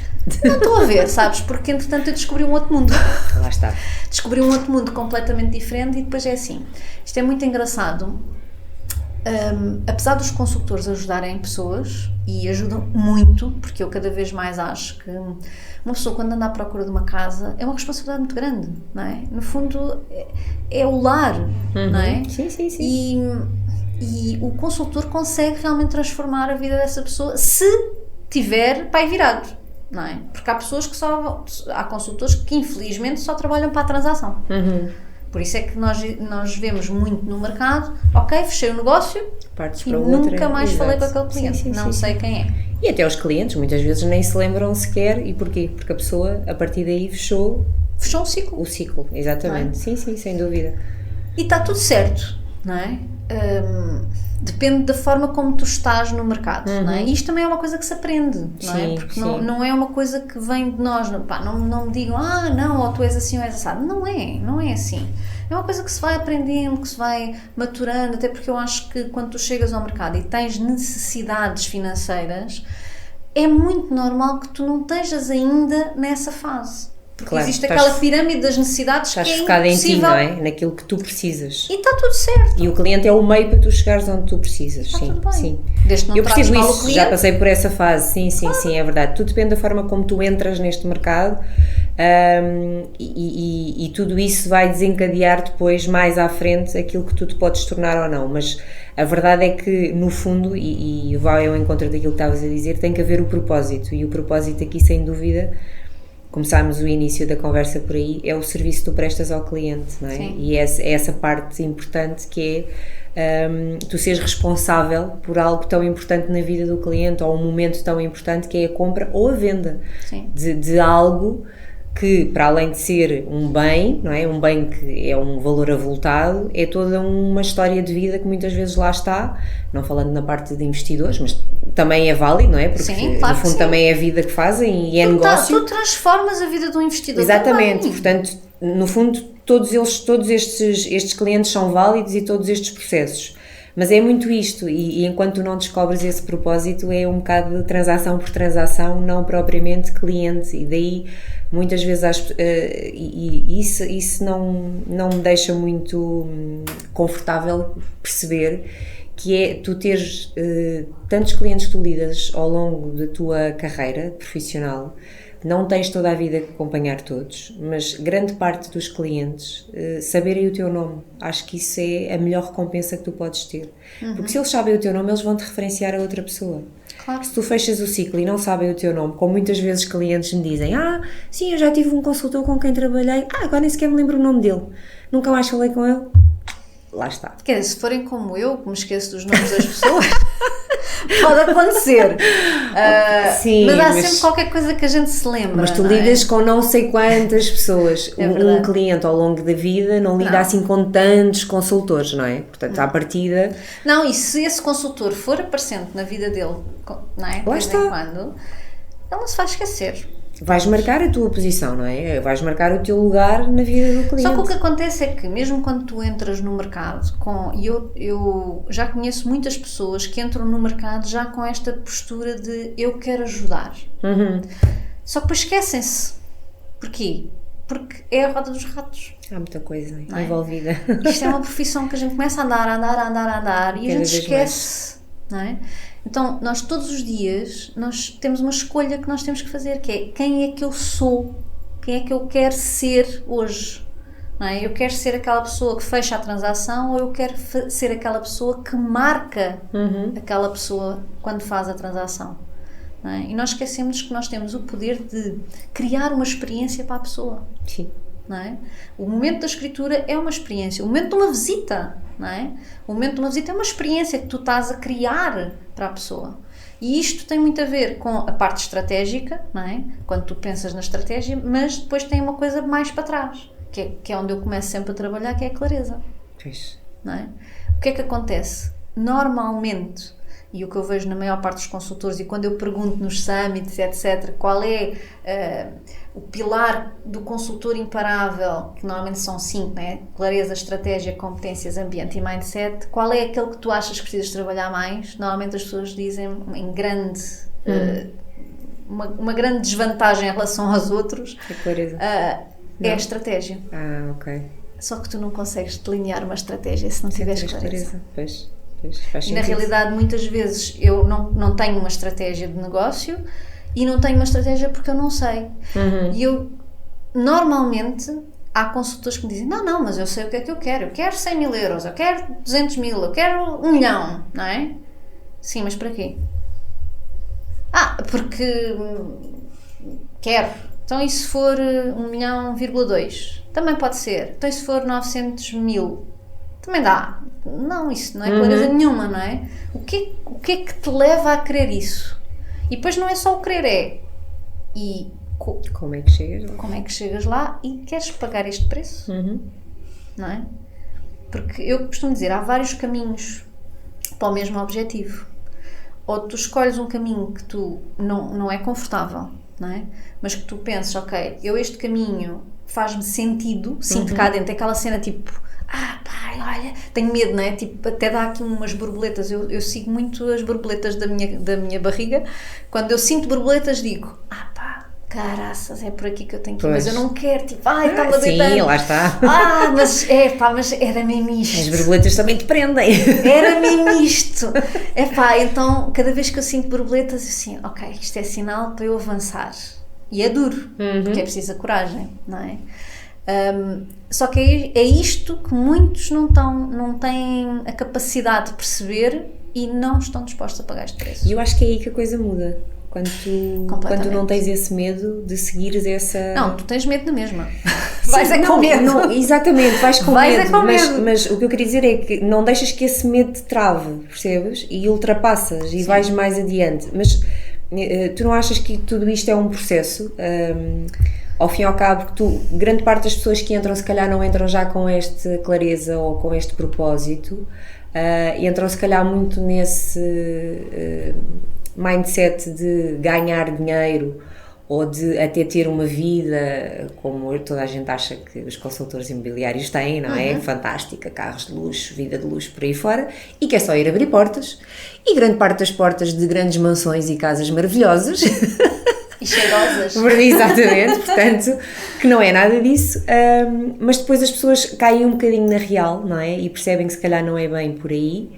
Não estou a ver, sabes? Porque entretanto eu descobri um outro mundo. Lá está. Descobri um outro mundo completamente diferente e depois é assim. Isto é muito engraçado. Apesar dos consultores ajudarem pessoas, e ajudam muito, porque eu cada vez mais acho que uma pessoa quando anda à procura de uma casa é uma responsabilidade muito grande, não é? No fundo é o lar, não é? Sim. E o consultor consegue realmente transformar a vida dessa pessoa se tiver pai virado, não é? Porque há pessoas que há consultores que infelizmente só trabalham para a transação. Por isso é que nós vemos muito no mercado, ok, fechei o negócio e nunca mais falei com aquele cliente, não sei quem é. E até os clientes muitas vezes nem se lembram sequer, e porquê? Porque a pessoa a partir daí fechou o ciclo. O ciclo, exatamente, sim, sem dúvida. E está tudo certo, não é? Depende da forma como tu estás no mercado, não é? E isto também é uma coisa que se aprende, não é? Porque não é uma coisa que vem de nós, não me digam, não, ou tu és assim ou és assado. Não é assim. É uma coisa que se vai aprendendo, que se vai maturando, até porque eu acho que quando tu chegas ao mercado e tens necessidades financeiras, é muito normal que tu não estejas ainda nessa fase. Porque existe aquela pirâmide das necessidades que é focada em ti, não é? Naquilo que tu precisas. E está tudo certo. E o cliente é o meio para tu chegares onde tu precisas. Está tudo bem. Sim. Desde que não eu percebo isso, cliente. Já passei por essa fase. Sim, é verdade. Tudo depende da forma como tu entras neste mercado, e tudo isso vai desencadear depois, mais à frente, aquilo que tu te podes tornar ou não. Mas a verdade é que, no fundo, e vai ao encontro daquilo que estavas a dizer, tem que haver o propósito. E o propósito aqui, sem dúvida, começámos o início da conversa por aí, é o serviço que tu prestas ao cliente, não é? Sim. E é essa parte importante que é tu seres responsável por algo tão importante na vida do cliente, ou um momento tão importante que é a compra ou a venda de algo que, para além de ser um bem, não é? Um bem que é um valor avultado, é toda uma história de vida que muitas vezes lá está, não falando na parte de investidores, mas também é válido, não é? Porque claro, no fundo também é a vida que fazem e é negócio. Tu transformas a vida de um investidor. Exatamente, também. Portanto, no fundo todos estes clientes são válidos e todos estes processos. Mas é muito isto, e enquanto tu não descobres esse propósito, é um bocado de transação por transação, não propriamente cliente, e daí muitas vezes isso não me deixa muito confortável perceber, que é tu teres tantos clientes que tu lidas ao longo da tua carreira profissional. Não tens toda a vida que acompanhar todos, mas grande parte dos clientes saberem o teu nome. Acho que isso é a melhor recompensa que tu podes ter. Porque se eles sabem o teu nome, eles vão-te referenciar a outra pessoa. Claro. Se tu fechas o ciclo e não sabem o teu nome, como muitas vezes clientes me dizem, sim, eu já tive um consultor com quem trabalhei, agora nem sequer me lembro o nome dele. Nunca mais falei com ele. Lá está. Quer dizer, se forem como eu, que me esqueço dos nomes das pessoas, pode acontecer. Sim, mas há sempre qualquer coisa que a gente se lembra. Mas tu lidas com não sei quantas pessoas. Um cliente ao longo da vida não lida assim com tantos consultores, não é? Portanto, à partida... Não, e se esse consultor for aparecendo na vida dele, não é? Lá está. Quando, ele não se vai esquecer. Vais marcar a tua posição, não é? Vais marcar o teu lugar na vida do cliente. Só que o que acontece é que mesmo quando tu entras no mercado, e eu já conheço muitas pessoas que entram no mercado já com esta postura de eu quero ajudar. Só que depois esquecem-se. Porquê? Porque é a roda dos ratos. Há muita coisa envolvida. Isto é uma profissão que a gente começa a andar e a gente esquece, não é? Então, nós todos os dias, nós temos uma escolha que nós temos que fazer, que é quem é que eu sou, quem é que eu quero ser hoje, não é? Eu quero ser aquela pessoa que fecha a transação ou eu quero ser aquela pessoa que marca aquela pessoa quando faz a transação, não é? E nós esquecemos que nós temos o poder de criar uma experiência para a pessoa. Sim. Não é? O momento da escritura é uma experiência, o momento de uma visita, não é? O momento de uma visita é uma experiência que tu estás a criar para a pessoa. E isto tem muito a ver com a parte estratégica, não é? Quando tu pensas na estratégia, mas depois tem uma coisa mais para trás, que é onde eu começo sempre a trabalhar, que é a clareza. Pois. Não é? O que é que acontece? Normalmente, e o que eu vejo na maior parte dos consultores, e quando eu pergunto nos summits, etc., qual é o pilar do consultor imparável, que normalmente são 5, né? Clareza, estratégia, competências, ambiente e mindset, qual é aquele que tu achas que precisas trabalhar mais? Normalmente as pessoas dizem em grande... uma grande desvantagem em relação aos outros. A clareza. É a estratégia. Ok. Só que tu não consegues delinear uma estratégia se não tiveres clareza. Pois, e na realidade, muitas vezes, eu não tenho uma estratégia de negócio e não tenho uma estratégia porque eu não sei. E eu, normalmente, há consultores que me dizem, não, mas eu sei o que é que eu quero 100 mil euros, eu quero 200 mil, eu quero 1 milhão, não é? Sim, mas para quê? Porque quero. Então e se for 1,2 milhão? Também pode ser. Então e se for 900 mil? Também dá. Não, isso não é clareza nenhuma, não é? O que é que te leva a querer isso? E depois não é só o querer, como é que chegas lá? Como é que chegas lá e queres pagar este preço? Não é? Porque eu costumo dizer, há vários caminhos para o mesmo objetivo. Ou tu escolhes um caminho que tu não é confortável, não é? Mas que tu pensas, ok, este caminho faz-me sentido, sinto cá dentro, aquela cena tipo, olha, tenho medo, não é? Tipo, até dá aqui umas borboletas, eu sigo muito as borboletas da minha barriga, quando eu sinto borboletas digo, caraças, é por aqui que eu tenho que ir, mas eu não quero, tipo, está-me a deitar. Sim, lá está. Mas era mesmo isto. As borboletas também te prendem. Era mesmo isto. Então, cada vez que eu sinto borboletas, assim, ok, isto é sinal para eu avançar. E é duro, porque é preciso a coragem, não é? Só que é isto que muitos não têm a capacidade de perceber e não estão dispostos a pagar este preço. E eu acho que é aí que a coisa muda. Quando tu não tens esse medo de seguires essa... Não, tu tens medo da mesma. Vais com medo. Não, exatamente, vais com medo. Com medo. Mas o que eu queria dizer é que não deixas que esse medo te trave, percebes? E ultrapassas e vais mais adiante. Mas tu não achas que tudo isto é um processo? Ao fim e ao cabo, grande parte das pessoas que entram, se calhar não entram já com esta clareza ou com este propósito, entram se calhar muito nesse mindset de ganhar dinheiro ou de até ter uma vida como toda a gente acha que os consultores imobiliários têm, não é? Fantástica, carros de luxo, vida de luxo por aí fora, e que é só ir abrir portas, e grande parte das portas de grandes mansões e casas maravilhosas e cheirosas. Exatamente, portanto, que não é nada disso, mas depois as pessoas caem um bocadinho na real, não é? E percebem que se calhar não é bem por aí,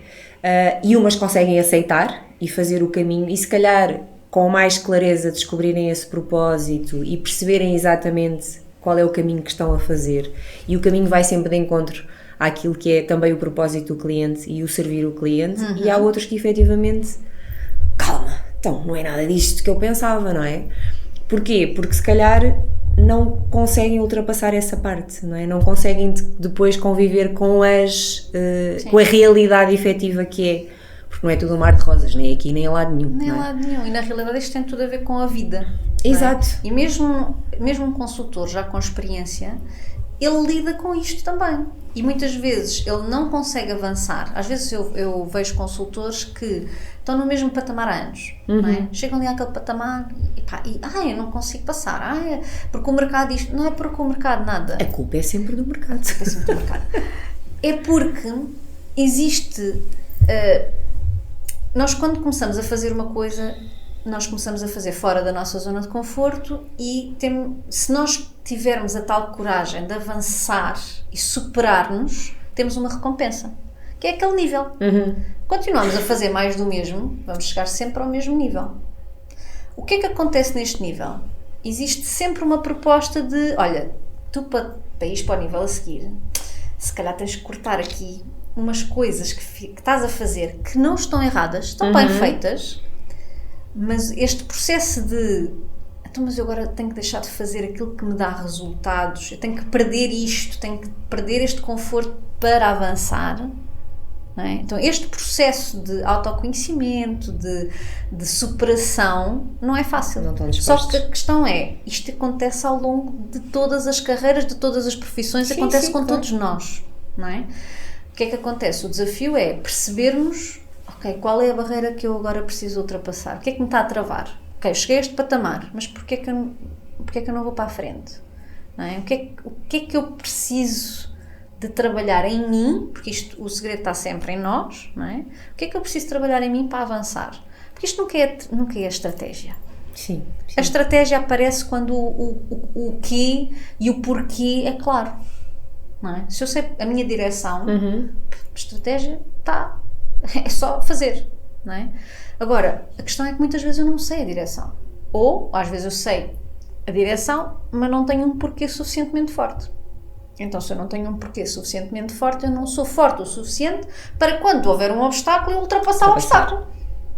e umas conseguem aceitar e fazer o caminho, e se calhar com mais clareza descobrirem esse propósito e perceberem exatamente qual é o caminho que estão a fazer, e o caminho vai sempre de encontro àquilo que é também o propósito do cliente e o servir o cliente. E há outros que efetivamente, calma, então não é nada disto que eu pensava, não é? Porquê? Porque se calhar não conseguem ultrapassar essa parte, não é? Não conseguem depois conviver com com a realidade efetiva que é, porque não é tudo um mar de rosas, nem aqui nem em lado nenhum. Nem em lado nenhum, e na realidade isto tem tudo a ver com a vida. Exato. É? E mesmo um consultor já com experiência, ele lida com isto também. E muitas vezes ele não consegue avançar. Às vezes eu vejo consultores que estão no mesmo patamar há anos, não é? Chegam ali àquele patamar e eu não consigo passar. Porque o mercado isto... Não é porque o mercado nada. A culpa é sempre do mercado. É sempre do mercado. É porque existe... nós quando começamos a fazer uma coisa, nós começamos a fazer fora da nossa zona de conforto e se nós tivermos a tal coragem de avançar e superar-nos, temos uma recompensa, que é aquele nível. Continuamos a fazer mais do mesmo, vamos chegar sempre ao mesmo nível. O que é que acontece neste nível? Existe sempre uma proposta de, olha, tu para ir para o nível a seguir, se calhar tens que cortar aqui umas coisas que estás a fazer que não estão erradas, estão bem feitas, mas este processo de mas eu agora tenho que deixar de fazer aquilo que me dá resultados, eu tenho que perder isto, tenho que perder este conforto para avançar, Não é? Então este processo de autoconhecimento, de superação, não é fácil. Não estão Só dispostos. que a questão é, isto acontece ao longo de todas as carreiras, de todas as profissões, acontece com todos nós, não é? O que é que acontece? O desafio é percebermos, ok, qual é a barreira que eu agora preciso ultrapassar? O que é que me está a travar? Ok, eu cheguei a este patamar, mas porquê é que eu não vou para a frente? Não é? O que é que eu preciso de trabalhar em mim, porque o segredo está sempre em nós, não é? O que é que eu preciso trabalhar em mim para avançar? Porque isto nunca é a estratégia. Sim. A estratégia aparece quando o quê e o porquê é claro, não é? Se eu sei a minha direção, a estratégia está, é só fazer, não é? Agora, a questão é que muitas vezes eu não sei a direção, ou às vezes eu sei a direção, mas não tenho um porquê suficientemente forte. Então, se eu não tenho um porquê suficientemente forte, eu não sou forte o suficiente para quando houver um obstáculo, eu ultrapassar o obstáculo.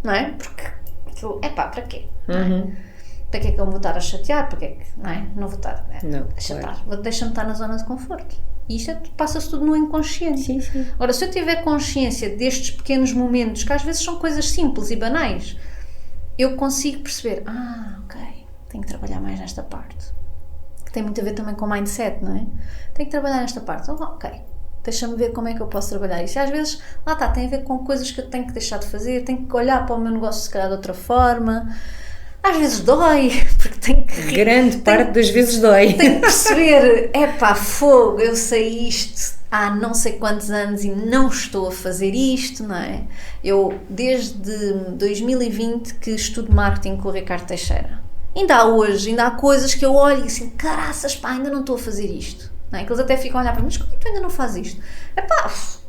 Não é? Porque aquilo, para quê? Para que é que eu vou estar a chatear? Para que é que, não é? Não vou estar a chatear. Claro. Deixa-me estar na zona de conforto. E isto passa-se tudo no inconsciente. Sim, sim. Ora, se eu tiver consciência destes pequenos momentos, que às vezes são coisas simples e banais, eu consigo perceber, ok, tenho que trabalhar mais nesta parte. Que tem muito a ver também com mindset, não é? Tenho que trabalhar nesta parte. Ok, deixa-me ver como é que eu posso trabalhar isso. E às vezes, tem a ver com coisas que eu tenho que deixar de fazer, tenho que olhar para o meu negócio se calhar de outra forma. Às vezes dói, porque tenho que... Grande parte das vezes dói. Tenho que perceber, fogo, eu sei isto há não sei quantos anos e não estou a fazer isto, não é? Eu, desde 2020 que estudo marketing com o Ricardo Teixeira. Ainda há coisas que eu olho e assim, caraças, ainda não estou a fazer isto. Não é? Que eles até ficam a olhar para mim, mas como é que tu ainda não fazes isto?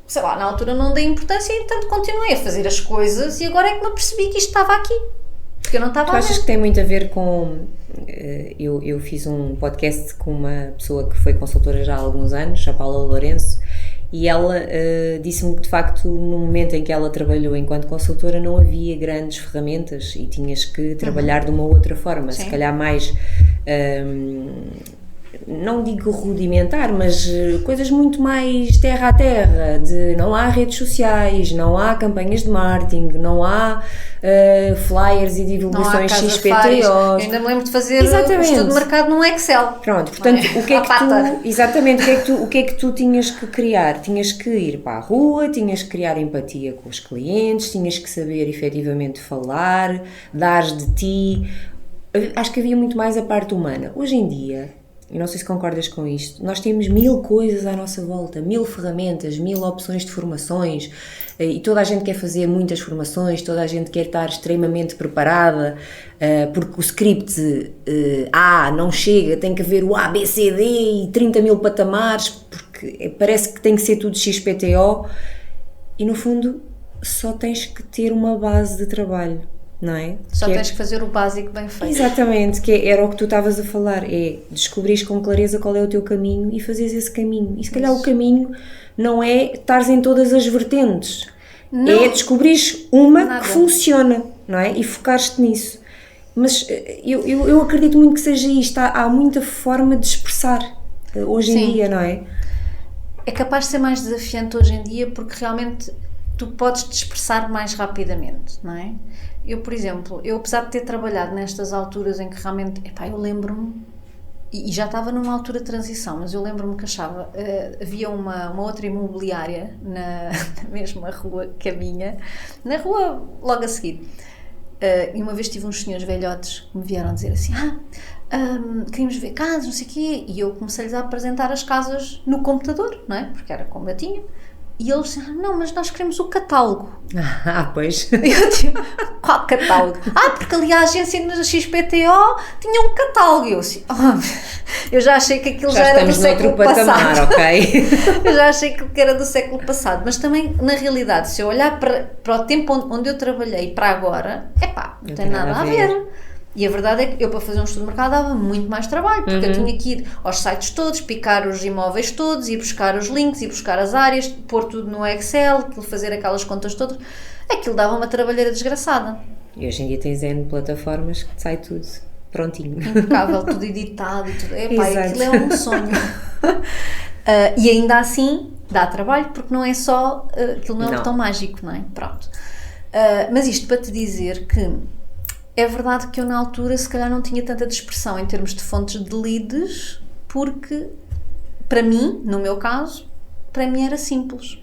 Sei lá, na altura não dei importância e portanto continuei a fazer as coisas e agora é que me apercebi que isto estava aqui. Porque eu não estava a ver. Tu achas que tem muito a ver com... Eu fiz um podcast com uma pessoa que foi consultora já há alguns anos, a Paula Lourenço, e ela disse-me que de facto no momento em que ela trabalhou enquanto consultora não havia grandes ferramentas e tinhas que trabalhar de uma outra forma, se calhar mais, não digo rudimentar, mas coisas muito mais terra a terra, de não há redes sociais, não há campanhas de marketing, não há flyers e divulgações XPTO. Eu ainda me lembro de fazer o estudo de mercado num Excel. Pronto, portanto, o que é que tu, exatamente, o que é que tu tinhas que criar? Tinhas que ir para a rua, tinhas que criar empatia com os clientes, tinhas que saber efetivamente falar, dar de ti. Acho que havia muito mais a parte humana. Hoje em dia, e não sei se concordas com isto, nós temos 1000 coisas à nossa volta, 1000 ferramentas, 1000 opções de formações, e toda a gente quer fazer muitas formações, toda a gente quer estar extremamente preparada, porque o script A não chega, tem que haver o A, B, C, D e 30.000 patamares, porque parece que tem que ser tudo XPTO, e no fundo só tens que ter uma base de trabalho. Não é? Só tens que fazer o básico bem feito. Exatamente, era o que tu estavas a falar, é descobrires com clareza qual é o teu caminho e fazeres esse caminho. E se calhar o caminho não é estares em todas as vertentes, é descobrires uma que funciona, não é? E focares-te nisso. Mas eu acredito muito que seja isto, há muita forma de expressar hoje em dia, não é? É capaz de ser mais desafiante hoje em dia porque realmente tu podes te expressar mais rapidamente, não é? Eu, por exemplo, apesar de ter trabalhado nestas alturas em que realmente, eu lembro-me, e já estava numa altura de transição, mas eu lembro-me que achava, havia uma outra imobiliária na mesma rua que a minha, na rua logo a seguir, e uma vez tive uns senhores velhotes que me vieram dizer assim, queríamos ver casas, não sei o quê, e eu comecei-lhes a apresentar as casas no computador, não é? Porque era como eu tinha. E eles disseram, não, mas nós queremos o catálogo. Pois. Eu tipo, qual catálogo? Porque ali a agência na XPTO tinha um catálogo. E eu assim, eu já achei que aquilo já era do século passado. Ok? Eu já achei que era do século passado. Mas também, na realidade, se eu olhar para o tempo onde eu trabalhei para agora, não tem nada a ver. E a verdade é que eu, para fazer um estudo de mercado, dava muito mais trabalho, porque eu tinha que ir aos sites todos, picar os imóveis todos, ir buscar os links, ir buscar as áreas, pôr tudo no Excel, fazer aquelas contas todas. Aquilo dava uma trabalheira desgraçada. E hoje em dia tens N plataformas que sai tudo prontinho. Impecável, tudo editado e tudo. Aquilo é um sonho. E ainda assim, Dá trabalho porque não é só, aquilo não é um botão mágico, não é? Pronto. Mas isto para te dizer que é verdade que eu na altura se calhar não tinha tanta dispersão em termos de fontes de leads, porque para mim, no meu caso, para mim era simples.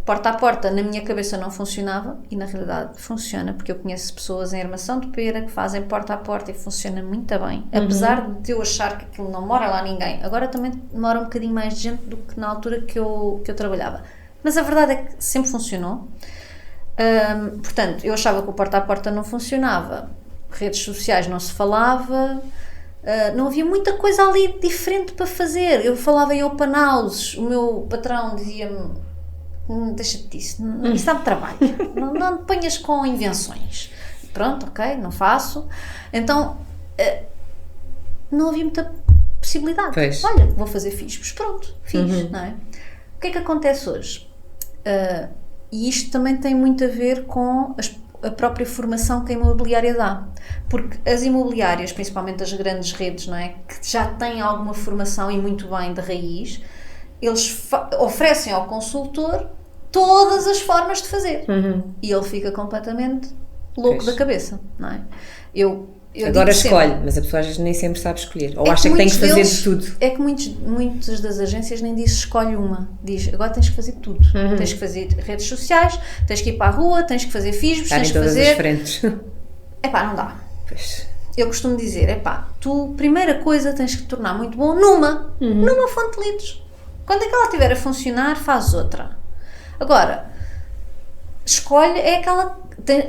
Porta a porta na minha cabeça não funcionava e na realidade funciona, porque eu conheço pessoas em Armação de Pera que fazem porta a porta e funciona muito bem, apesar de eu achar que aquilo não mora lá ninguém. Agora também mora um bocadinho mais de gente do que na altura que eu trabalhava, mas a verdade é que sempre funcionou. Portanto, eu achava que o porta a porta não funcionava, redes sociais não se falava, não havia muita coisa ali diferente para fazer. Eu falava em open houses, o meu patrão dizia-me: deixa-te disso, isso dá-me trabalho, não te ponhas com invenções. Pronto, ok, não faço. Então não havia muita possibilidade. Pois. Olha, vou fazer FISPs, pronto, fiz, não é? O que é que acontece hoje? E isto também tem muito a ver com a própria formação que a imobiliária dá, porque as imobiliárias, principalmente as grandes redes, não é, que já têm alguma formação e muito bem de raiz, eles oferecem ao consultor todas as formas de fazer e ele fica completamente louco da cabeça, não é? Eu agora escolhe, sempre, mas a pessoa às vezes nem sempre sabe escolher, ou acha que tem que fazer de tudo. É que muitas das agências nem diz escolhe uma, diz agora tens que fazer tudo, tens que fazer redes sociais, tens que ir para a rua, tens que fazer FISBs, tens que fazer... as frentes. Não dá. Pois. Eu costumo dizer, tu, primeira coisa, tens que te tornar muito bom numa fonte de leads. Quando aquela estiver a funcionar, faz outra. Agora, escolhe é aquela...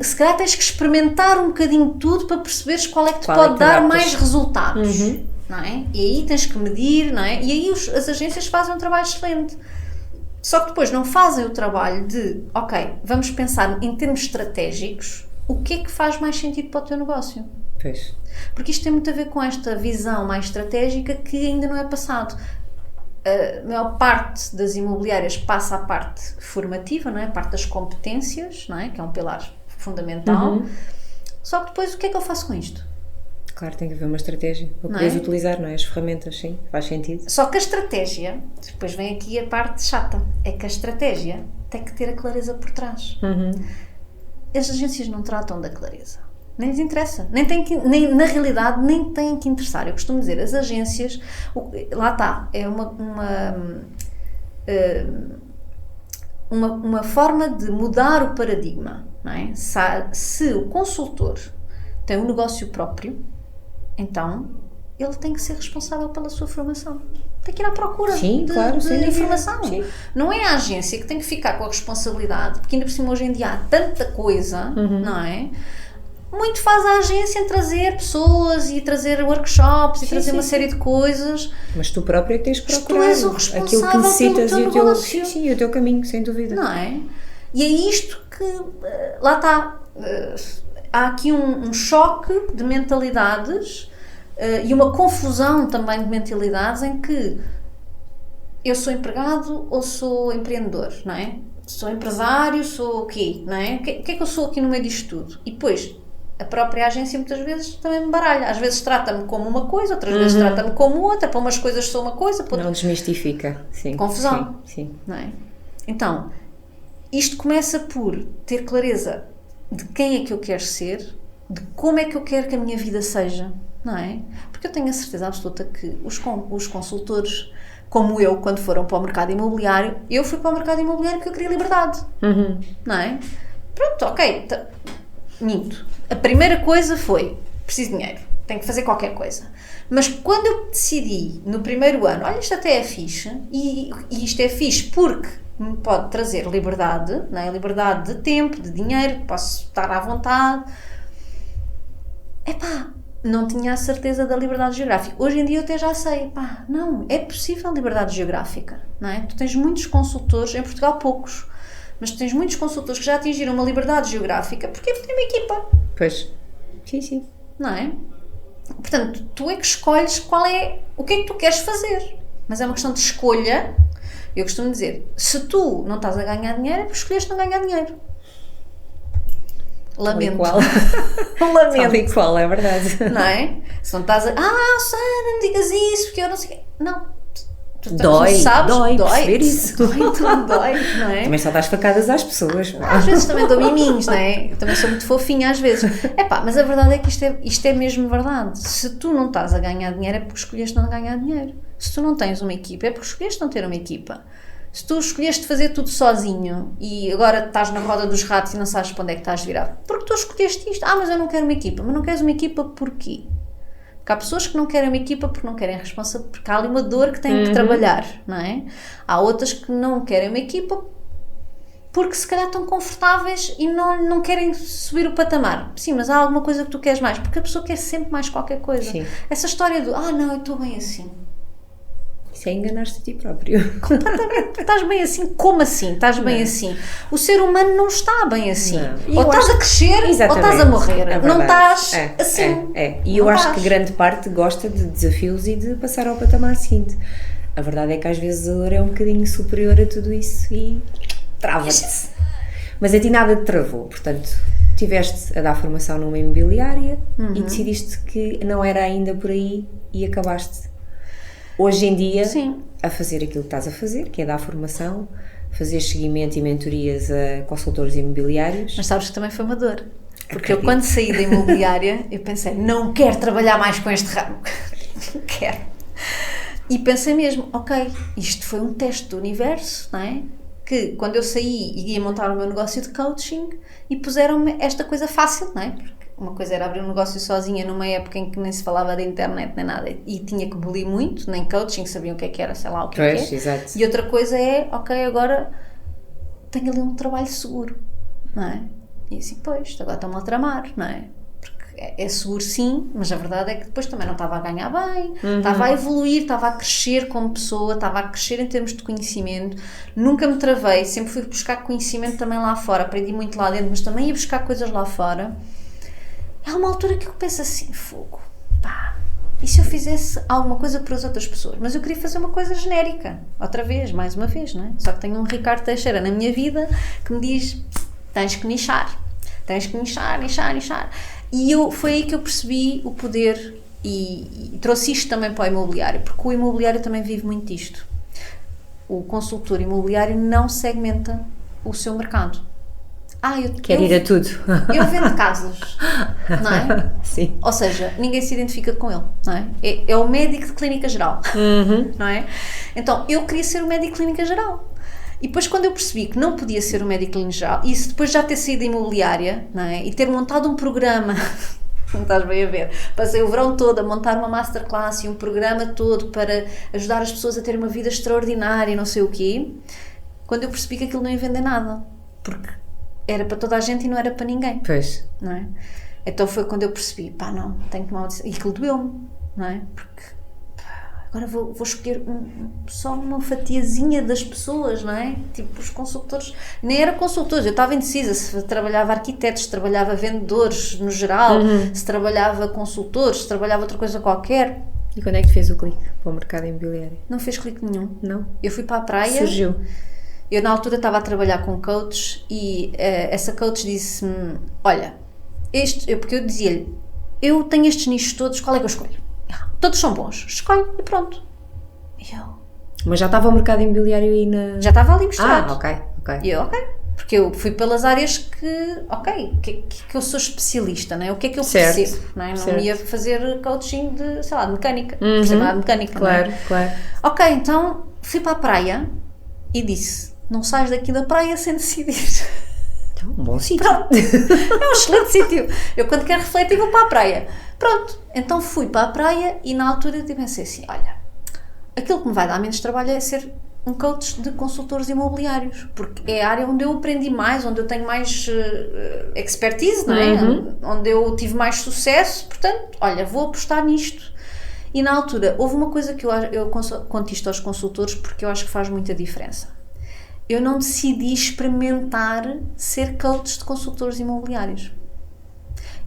se calhar tens que experimentar um bocadinho de tudo para perceberes qual é que te pode dar mais resultados. Não é? E aí tens que medir, não é? E aí as agências fazem um trabalho excelente. Só que depois não fazem o trabalho de, ok, vamos pensar em termos estratégicos, o que é que faz mais sentido para o teu negócio? Pois. Porque isto tem muito a ver com esta visão mais estratégica que ainda não é passado. A maior parte das imobiliárias passa a parte formativa, não é? A parte das competências, não é? Que é um pilar fundamental. Só que depois o que é que eu faço com isto? Claro, tem que haver uma estratégia para poderes utilizar, não é? As ferramentas, sim, faz sentido. Só que a estratégia, depois vem aqui a parte chata, é que a estratégia tem que ter a clareza por trás. As agências não tratam da clareza. Nem lhes interessa, na realidade nem têm que interessar. Eu costumo dizer, as agências, lá está, é uma forma de mudar o paradigma, não é? Se o consultor tem um negócio próprio, então ele tem que ser responsável pela sua formação. Tem que ir à procura de informação. Sim. Não é a agência que tem que ficar com a responsabilidade, porque ainda por cima hoje em dia há tanta coisa, não é? Muito faz a agência em trazer pessoas e trazer workshops e trazer uma série de coisas. Mas tu próprio é que tens que procurar. Tu és o responsável aquilo que necessitas pelo teu negócio. Sim, o teu caminho, sem dúvida. Não é? E é isto que, lá está, há aqui um choque de mentalidades e uma confusão também de mentalidades em que eu sou empregado ou sou empreendedor, não é? Sou empresário, sou o quê, não é? O que é que eu sou aqui no meio disto tudo? E depois... a própria agência muitas vezes também me baralha. Às vezes trata-me como uma coisa, outras vezes trata-me como outra. Para umas coisas sou uma coisa, para outras... Não desmistifica. Sim. Confusão. Sim. Não é? Então, isto começa por ter clareza de quem é que eu quero ser, de como é que eu quero que a minha vida seja, não é? Porque eu tenho a certeza absoluta que os consultores, como eu, quando foram para o mercado imobiliário, eu fui para o mercado imobiliário porque eu queria liberdade. Não é? Pronto, ok. Minto. A primeira coisa foi, preciso de dinheiro, tenho que fazer qualquer coisa. Mas quando eu decidi, no primeiro ano, olha, isto até é fixe, e isto é fixe porque me pode trazer liberdade, não é? Liberdade de tempo, de dinheiro, posso estar à vontade. Não tinha a certeza da liberdade geográfica. Hoje em dia eu até já sei, não, é possível liberdade geográfica, não é? Tu tens muitos consultores, em Portugal poucos, mas tu tens muitos consultores que já atingiram uma liberdade geográfica porque têm uma equipa. Pois. Sim. Não é? Portanto, tu é que escolhes o que é que tu queres fazer. Mas é uma questão de escolha. Eu costumo dizer, se tu não estás a ganhar dinheiro, é porque escolheste não ganhar dinheiro. Lamento. Lamento. Tal e qual, é verdade. Não é? Se não estás Sana, não digas isso, porque eu não sei o quê. Não. Dói perceber isso. Dói, não é? Também só dás facadas às pessoas. Às vezes também dou miminhos, não é? Eu também sou muito fofinha às vezes. Mas a verdade é que isto é mesmo verdade. Se tu não estás a ganhar dinheiro é porque escolheste não ganhar dinheiro. Se tu não tens uma equipa é porque escolheste não ter uma equipa. Se tu escolheste fazer tudo sozinho e agora estás na roda dos ratos e não sabes para onde é que estás virado, porque tu escolheste isto. Mas eu não quero uma equipa. Mas não queres uma equipa porquê? Porque há pessoas que não querem uma equipa porque não querem responsabilidade, porque há ali uma dor que têm que trabalhar, não é? Há outras que não querem uma equipa porque se calhar estão confortáveis e não querem subir o patamar. Sim, mas há alguma coisa que tu queres mais, porque a pessoa quer sempre mais qualquer coisa. Sim. Essa história do, não, eu estou bem assim. Isso é enganar-te a ti próprio. Completamente. Estás bem assim? Como assim? Estás bem assim? O ser humano não está bem assim. Não. Ou estás a crescer, ou estás a morrer. Não estás assim. E eu acho que grande parte gosta de desafios e de passar ao patamar seguinte. A verdade é que às vezes a dor é um bocadinho superior a tudo isso e trava-te. Mas a ti nada te travou. Portanto, tiveste a dar formação numa imobiliária e decidiste que não era ainda por aí e acabaste hoje em dia a fazer aquilo que estás a fazer, que é dar formação, fazer seguimento e mentorias a consultores imobiliários. Mas sabes que também foi uma dor. Porque eu quando saí da imobiliária, eu pensei, não quero trabalhar mais com este ramo. Não quero. E pensei mesmo, ok, isto foi um teste do universo, não é? Que quando eu saí e ia montar o meu negócio de coaching e puseram-me esta coisa fácil, não é? Porque uma coisa era abrir um negócio sozinha numa época em que nem se falava da internet nem nada e tinha que bulir muito, nem coaching, sabiam o que era, sei lá o que é. Exato. E outra coisa é, ok, agora tenho ali um trabalho seguro, não é? E assim, pois, agora estão-me a tramar, não é? Porque é seguro sim, mas a verdade é que depois também não estava a ganhar bem, estava a evoluir, estava a crescer como pessoa, estava a crescer em termos de conhecimento, nunca me travei, sempre fui buscar conhecimento também lá fora, aprendi muito lá dentro, mas também ia buscar coisas lá fora. Há uma altura que eu penso assim, fogo, e se eu fizesse alguma coisa para as outras pessoas? Mas eu queria fazer uma coisa genérica, outra vez, mais uma vez, não é? Só que tenho um Ricardo Teixeira na minha vida que me diz, tens que nichar. E foi aí que eu percebi o poder e trouxe isto também para o imobiliário, porque o imobiliário também vive muito disto. O consultor imobiliário não segmenta o seu mercado. Quer ir a tudo. Eu vendo casas, não é? Sim. Ou seja, ninguém se identifica com ele, não é? É o médico de clínica geral, não é? Então, eu queria ser o médico de clínica geral. E depois, quando eu percebi que não podia ser o médico de clínica geral, e depois já ter saído da imobiliária, não é? E ter montado um programa, não estás bem a ver, passei o verão todo a montar uma masterclass e um programa todo para ajudar as pessoas a terem uma vida extraordinária e não sei o quê, quando eu percebi que aquilo não ia vender nada, porque era para toda a gente e não era para ninguém. Pois. Não é? Então foi quando eu percebi, não, tenho que tomar uma decisão. E aquilo doeu-me, não é? Porque agora vou escolher só uma fatiazinha das pessoas, não é? Tipo, os consultores, nem era consultores, eu estava indecisa se trabalhava arquitetos, se trabalhava vendedores no geral, se trabalhava consultores, se trabalhava outra coisa qualquer. E quando é que fez o clique para o mercado imobiliário? Não fez clique nenhum. Não? Eu fui para a praia. Surgiu. Eu na altura estava a trabalhar com coach e essa coach disse-me, olha, porque eu dizia-lhe, eu tenho estes nichos todos, qual é que eu escolho? Todos são bons, escolhe e pronto. E eu... Mas já estava o mercado imobiliário aí na... Já estava ali misturado. Ok. E eu, porque eu fui pelas áreas que eu sou especialista, não é? O que é que eu percebo, não é? Não ia fazer coaching de, sei lá, de mecânica, percebo nada de mecânica, claro, não é? Claro. Ok, então fui para a praia e disse, não sais daqui da praia sem decidir. Então, um bom sítio. Pronto. É um excelente sítio. Eu quando quero refletir vou para a praia. Pronto. Então fui para a praia e na altura eu pensei assim, olha, aquilo que me vai dar menos trabalho é ser um coach de consultores imobiliários, porque é a área onde eu aprendi mais, onde eu tenho mais expertise, não é? Onde eu tive mais sucesso, portanto, olha, vou apostar nisto. E na altura houve uma coisa que eu conto isto aos consultores porque eu acho que faz muita diferença. Eu não decidi experimentar ser coach de consultores imobiliários.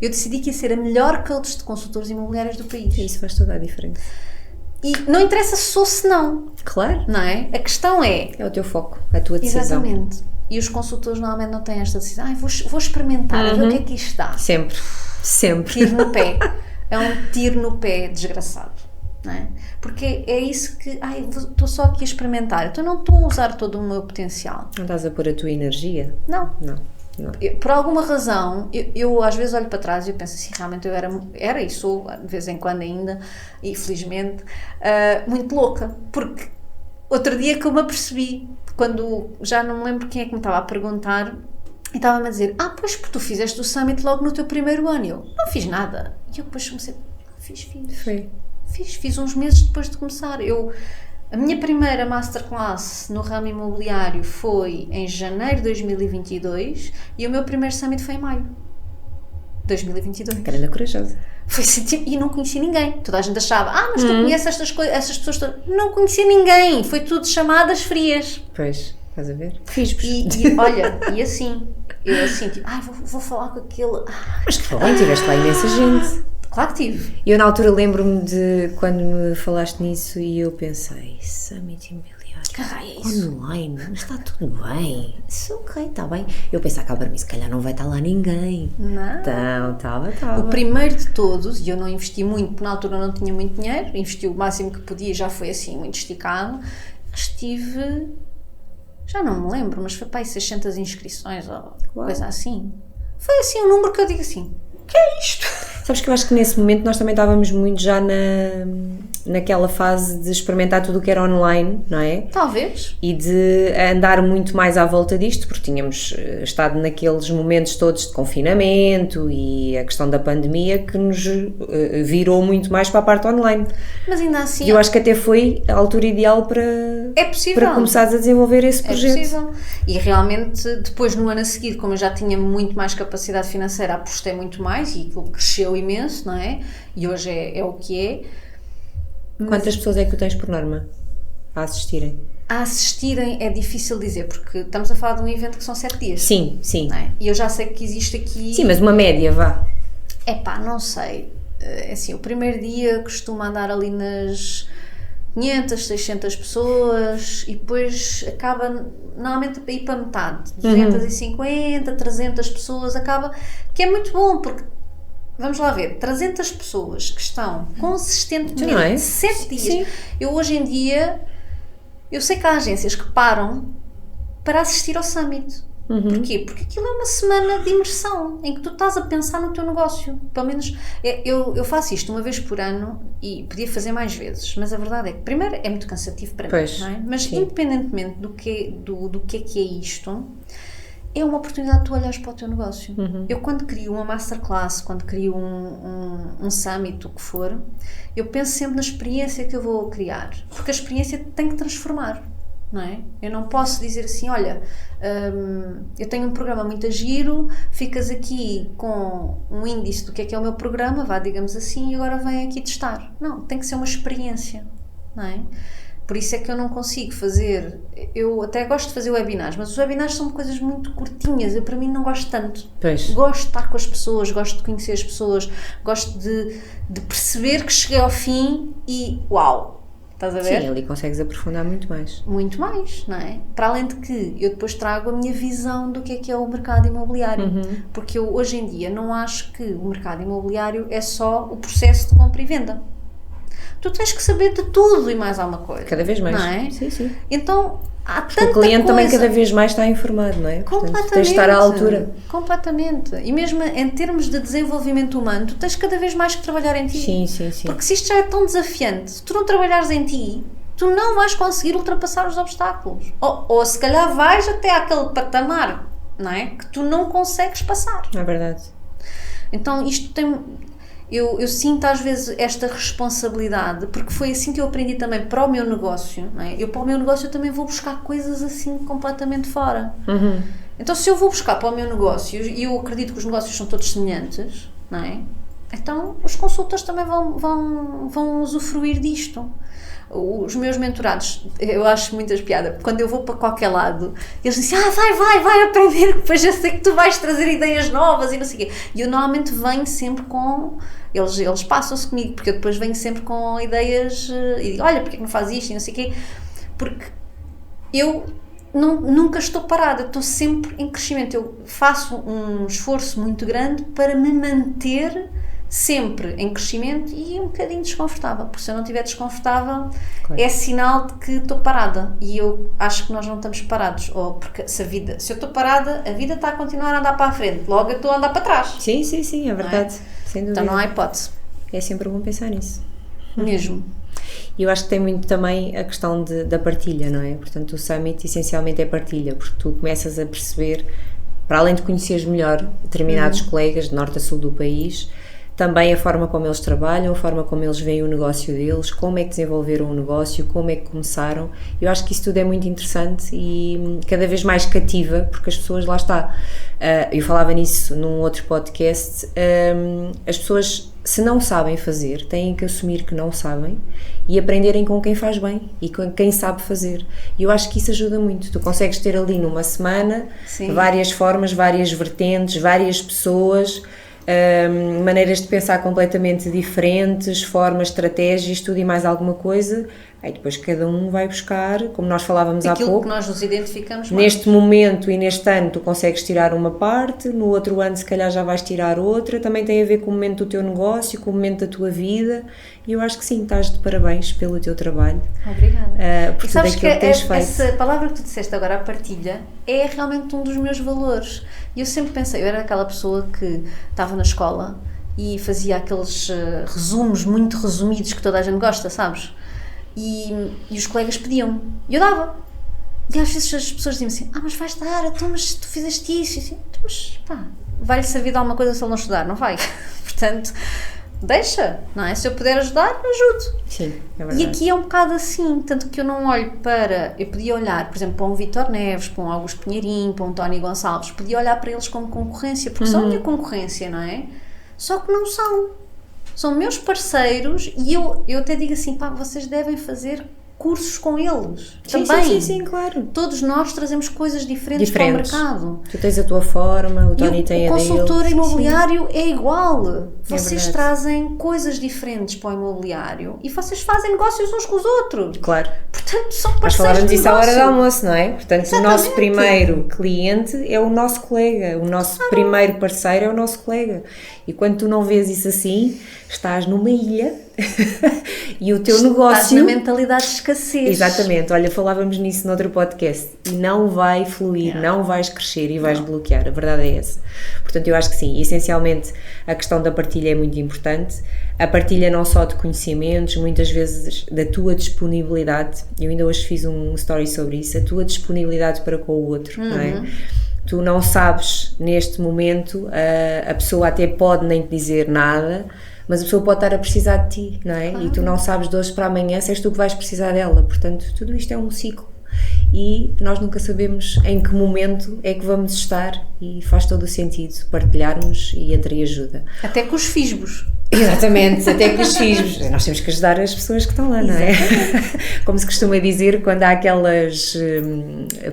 Eu decidi que ia ser a melhor coach de consultores imobiliários do país. Isso faz toda a diferença. E não interessa se sou se não. Claro. Não é? A questão é... É o teu foco, a tua decisão. Exatamente. E os consultores normalmente não têm esta decisão. Vou experimentar, a ver o que é que isto dá. Sempre. Tiro no pé. É um tiro no pé desgraçado. Não é? porque é isso que, estou só aqui a experimentar, então não estou a usar todo o meu potencial. Não estás a pôr a tua energia? Não. Por alguma razão, eu às vezes olho para trás e eu penso assim, realmente eu era e sou, de vez em quando ainda, e felizmente, muito louca, porque outro dia que eu me apercebi, quando já não me lembro quem é que me estava a perguntar, e estava-me a dizer, pois, porque tu fizeste o Summit logo no teu primeiro ano. Eu não fiz nada. E eu depois comecei, fiz. Fiz uns meses depois de começar. A minha primeira masterclass no ramo imobiliário foi em janeiro de 2022 e o meu primeiro Summit foi em maio de 2022. Caramba, corajosa. Foi assim, e não conheci ninguém. Toda a gente achava, mas tu conheces essas pessoas todas. Não conheci ninguém. Foi tudo chamadas frias. Pois, estás a ver? Fiz. E olha, e assim, eu assim, tipo, vou falar com aquele... Mas que falei, tiveste lá imensa gente. Claro que tive. Eu na altura lembro-me de quando me falaste nisso e eu pensei, Summit Imobiliário, é isso? online, mas está tudo bem, isso ok, está bem. Eu pensava, para mim, se calhar não vai estar lá ninguém. Não. Então, estava. O primeiro de todos, e eu não investi muito, porque na altura não tinha muito dinheiro, investi o máximo que podia, já foi assim, muito esticado, estive, já não me lembro, mas foi para aí 600 inscrições ou coisa assim. Foi assim um número que eu digo assim, que é isto? Sabes que eu acho que nesse momento nós também estávamos muito já naquela fase de experimentar tudo o que era online, não é? Talvez. E de andar muito mais à volta disto, porque tínhamos estado naqueles momentos todos de confinamento e a questão da pandemia que nos virou muito mais para a parte online. Mas ainda assim... E eu acho que até foi a altura ideal para começares a desenvolver esse projeto. É possível. E realmente, depois no ano a seguir, como eu já tinha muito mais capacidade financeira, apostei muito mais e aquilo cresceu imenso, não é? E hoje é o que é. Quantas pessoas é que tu tens por norma a assistirem? A assistirem é difícil dizer, porque estamos a falar de um evento que são 7 dias. Sim. Não é? E eu já sei que existe aqui... Sim, mas uma média, vá. Não sei. Assim, o primeiro dia costuma andar ali nas 500, 600 pessoas e depois acaba normalmente a ir para metade. 250, 300 pessoas, acaba... Que é muito bom, porque vamos lá ver, 300 pessoas que estão consistentemente 7 dias. Sim. Eu hoje em dia, eu sei que há agências que param para assistir ao Summit. Porquê? Porque aquilo é uma semana de imersão em que tu estás a pensar no teu negócio. Pelo menos eu faço isto uma vez por ano e podia fazer mais vezes, mas a verdade é que primeiro é muito cansativo para mim, não é? Mas sim, independentemente do que é isto, é uma oportunidade de tu olhares para o teu negócio. Eu quando crio uma masterclass, quando crio um summit, o que for, eu penso sempre na experiência que eu vou criar, porque a experiência tem que transformar, não é? Eu não posso dizer assim, olha, eu tenho um programa muito giro, ficas aqui com um índice do que é o meu programa, vá, digamos assim, e agora vem aqui testar. Não, tem que ser uma experiência, não é? Por isso é que eu não consigo fazer, eu até gosto de fazer webinars, mas os webinars são coisas muito curtinhas, eu para mim não gosto tanto. Pois. Gosto de estar com as pessoas, gosto de conhecer as pessoas, gosto de perceber que cheguei ao fim e uau, estás a ver? Sim, ali consegues aprofundar muito mais. Muito mais, não é? Para além de que eu depois trago a minha visão do que é o mercado imobiliário, porque eu hoje em dia não acho que o mercado imobiliário é só o processo de compra e venda. Tu tens que saber de tudo e mais alguma coisa. Cada vez mais. Não é? Sim. Então, há porque tanta o cliente coisa. Também cada vez mais está informado, não é? Completamente. Portanto, tens de estar à altura. Completamente. E mesmo em termos de desenvolvimento humano, tu tens cada vez mais que trabalhar em ti. Sim. Porque se isto já é tão desafiante, se tu não trabalhares em ti, tu não vais conseguir ultrapassar os obstáculos. Ou se calhar vais até àquele patamar, não é? Que tu não consegues passar. É verdade. Então isto tem... Eu sinto às vezes esta responsabilidade, porque foi assim que eu aprendi também para o meu negócio, não é? Eu para o meu negócio eu também vou buscar coisas assim completamente fora. Então se eu vou buscar para o meu negócio, e eu acredito que os negócios são todos semelhantes, não é? Então os consultores também vão usufruir disto. Os meus mentorados, eu acho muitas piadas, quando eu vou para qualquer lado, eles dizem, vai aprender, depois eu sei que tu vais trazer ideias novas e não sei o quê. E eu normalmente venho sempre com, eles passam-se comigo, porque eu depois venho sempre com ideias e digo, olha, porque é que não faz isto e não sei o quê, porque eu nunca estou parada, eu estou sempre em crescimento, eu faço um esforço muito grande para me manter sempre em crescimento e um bocadinho desconfortável, porque se eu não estiver desconfortável, é sinal de que estou parada, e eu acho que nós não estamos parados, ou porque se eu estou parada, a vida está a continuar a andar para a frente, logo eu estou a andar para trás. Sim, é verdade, sem dúvida. Então não há hipótese. É sempre bom pensar nisso. Mesmo. E eu acho que tem muito também a questão da partilha, não é? Portanto, o Summit essencialmente é partilha, porque tu começas a perceber, para além de conheceres melhor determinados colegas de norte a sul do país, também a forma como eles trabalham, a forma como eles veem o negócio deles, como é que desenvolveram o negócio, como é que começaram. Eu acho que isso tudo é muito interessante e cada vez mais cativa, porque as pessoas, lá está, eu falava nisso num outro podcast, as pessoas, se não sabem fazer, têm que assumir que não sabem e aprenderem com quem faz bem e com quem sabe fazer. E eu acho que isso ajuda muito. Tu consegues ter ali numa semana várias formas, várias vertentes, várias pessoas, maneiras de pensar completamente diferentes, formas, estratégias, tudo e mais alguma coisa. Aí depois cada um vai buscar, como nós falávamos há pouco. Aquilo que nós nos identificamos mais. Neste momento e neste ano tu consegues tirar uma parte, no outro ano se calhar já vais tirar outra, também tem a ver com o momento do teu negócio, com o momento da tua vida, e eu acho que sim, estás de parabéns pelo teu trabalho. Obrigada. Por tudo aquilo que tens feito. Essa palavra que tu disseste agora, a partilha, é realmente um dos meus valores. E eu sempre pensei, eu era aquela pessoa que estava na escola e fazia aqueles resumos muito resumidos que toda a gente gosta, sabes? E os colegas pediam-me, e eu dava. E às vezes as pessoas diziam assim, mas vais dar, então, mas tu fizeste isso, e assim, mas pá, vai-lhe servir de alguma coisa se ele não estudar, não vai? Portanto, deixa, não é? Se eu puder ajudar, ajudo. Sim, é verdade. E aqui é um bocado assim, tanto que eu não olho para, eu podia olhar, por exemplo, para um Vítor Neves, para um Augusto Pinheirinho, para um Tony Gonçalves, podia olhar para eles como concorrência, porque são a minha concorrência, não é? Só que não são. São meus parceiros e eu até digo assim, vocês devem fazer cursos com eles. Também. Sim, claro. Todos nós trazemos coisas diferentes para o mercado. Tu tens a tua forma, o Tony tem a dele. O consultor imobiliário é igual. Vocês trazem coisas diferentes para o imobiliário e vocês fazem negócios uns com os outros. Claro. Portanto, são parceiros. Nós falávamos disso à hora do almoço, não é? Portanto, Exatamente. O nosso primeiro cliente é o nosso colega, o nosso primeiro parceiro é o nosso colega. E quando tu não vês isso assim, estás numa ilha e o teu negócio... Estás na mentalidade de escassez. Exatamente. Olha, falávamos nisso noutro podcast. E não vai fluir, não vais crescer e vais bloquear. A verdade é essa. Portanto, eu acho que sim. Essencialmente, a questão da partilha é muito importante. A partilha não só de conhecimentos, muitas vezes da tua disponibilidade. Eu ainda hoje fiz um story sobre isso. A tua disponibilidade para com o outro, não é? Tu não sabes, neste momento, a pessoa até pode nem te dizer nada, mas a pessoa pode estar a precisar de ti, não é? Claro. E tu não sabes de hoje para amanhã se és tu que vais precisar dela. Portanto, tudo isto é um ciclo. E nós nunca sabemos em que momento é que vamos estar e faz todo o sentido partilharmos e entreajuda. Até com os fisgos. Exatamente, até com os fisgos. Nós temos que ajudar as pessoas que estão lá, não é? Como se costuma dizer, quando há aquelas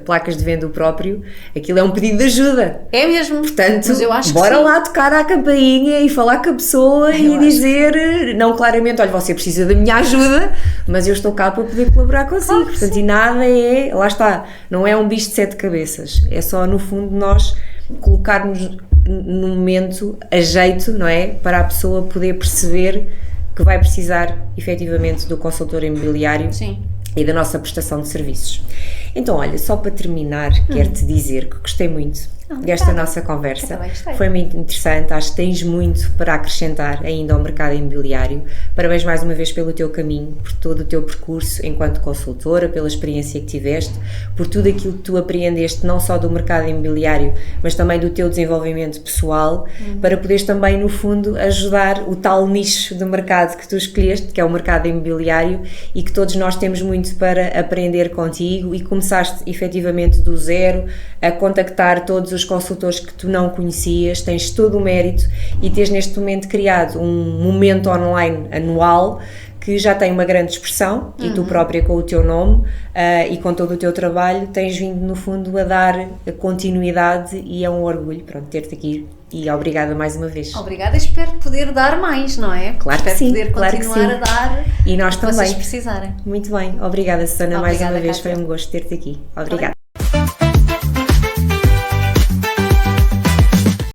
placas de venda próprio, aquilo é um pedido de ajuda. É mesmo. Portanto, mas eu acho bora que lá tocar à campainha e falar com a pessoa e dizer, não claramente, olha, você precisa da minha ajuda, mas eu estou cá para poder colaborar consigo. Claro, portanto, e nada é, lá está, não é um bicho de 7 cabeças, é só no fundo nós colocarmos no momento a jeito, não é? Para a pessoa poder perceber que vai precisar efetivamente do consultor imobiliário. Sim. E da nossa prestação de serviços. Então, olha, só para terminar, quero-te dizer que gostei muito desta nossa conversa. Foi muito interessante, acho que tens muito para acrescentar ainda ao mercado imobiliário. Parabéns mais uma vez pelo teu caminho, por todo o teu percurso enquanto consultora, pela experiência que tiveste, por tudo aquilo que tu apreendeste não só do mercado imobiliário, mas também do teu desenvolvimento pessoal, para poderes também, no fundo, ajudar o tal nicho de mercado que tu escolheste, que é o mercado imobiliário, e que todos nós temos muito para aprender contigo, e começaste efetivamente do zero a contactar todos os consultores que tu não conhecias, tens todo o mérito e tens neste momento criado um momento online anual que já tem uma grande expressão e tu própria com o teu nome e com todo o teu trabalho tens vindo no fundo a dar continuidade e é um orgulho, pronto, ter-te aqui e obrigada mais uma vez. Obrigada, espero poder dar mais, não é? Claro que sim, poder continuar a dar e nós também. Vocês precisarem. Muito bem, obrigada Susana mais uma vez, Cátia. foi um gosto ter-te aqui. Obrigada.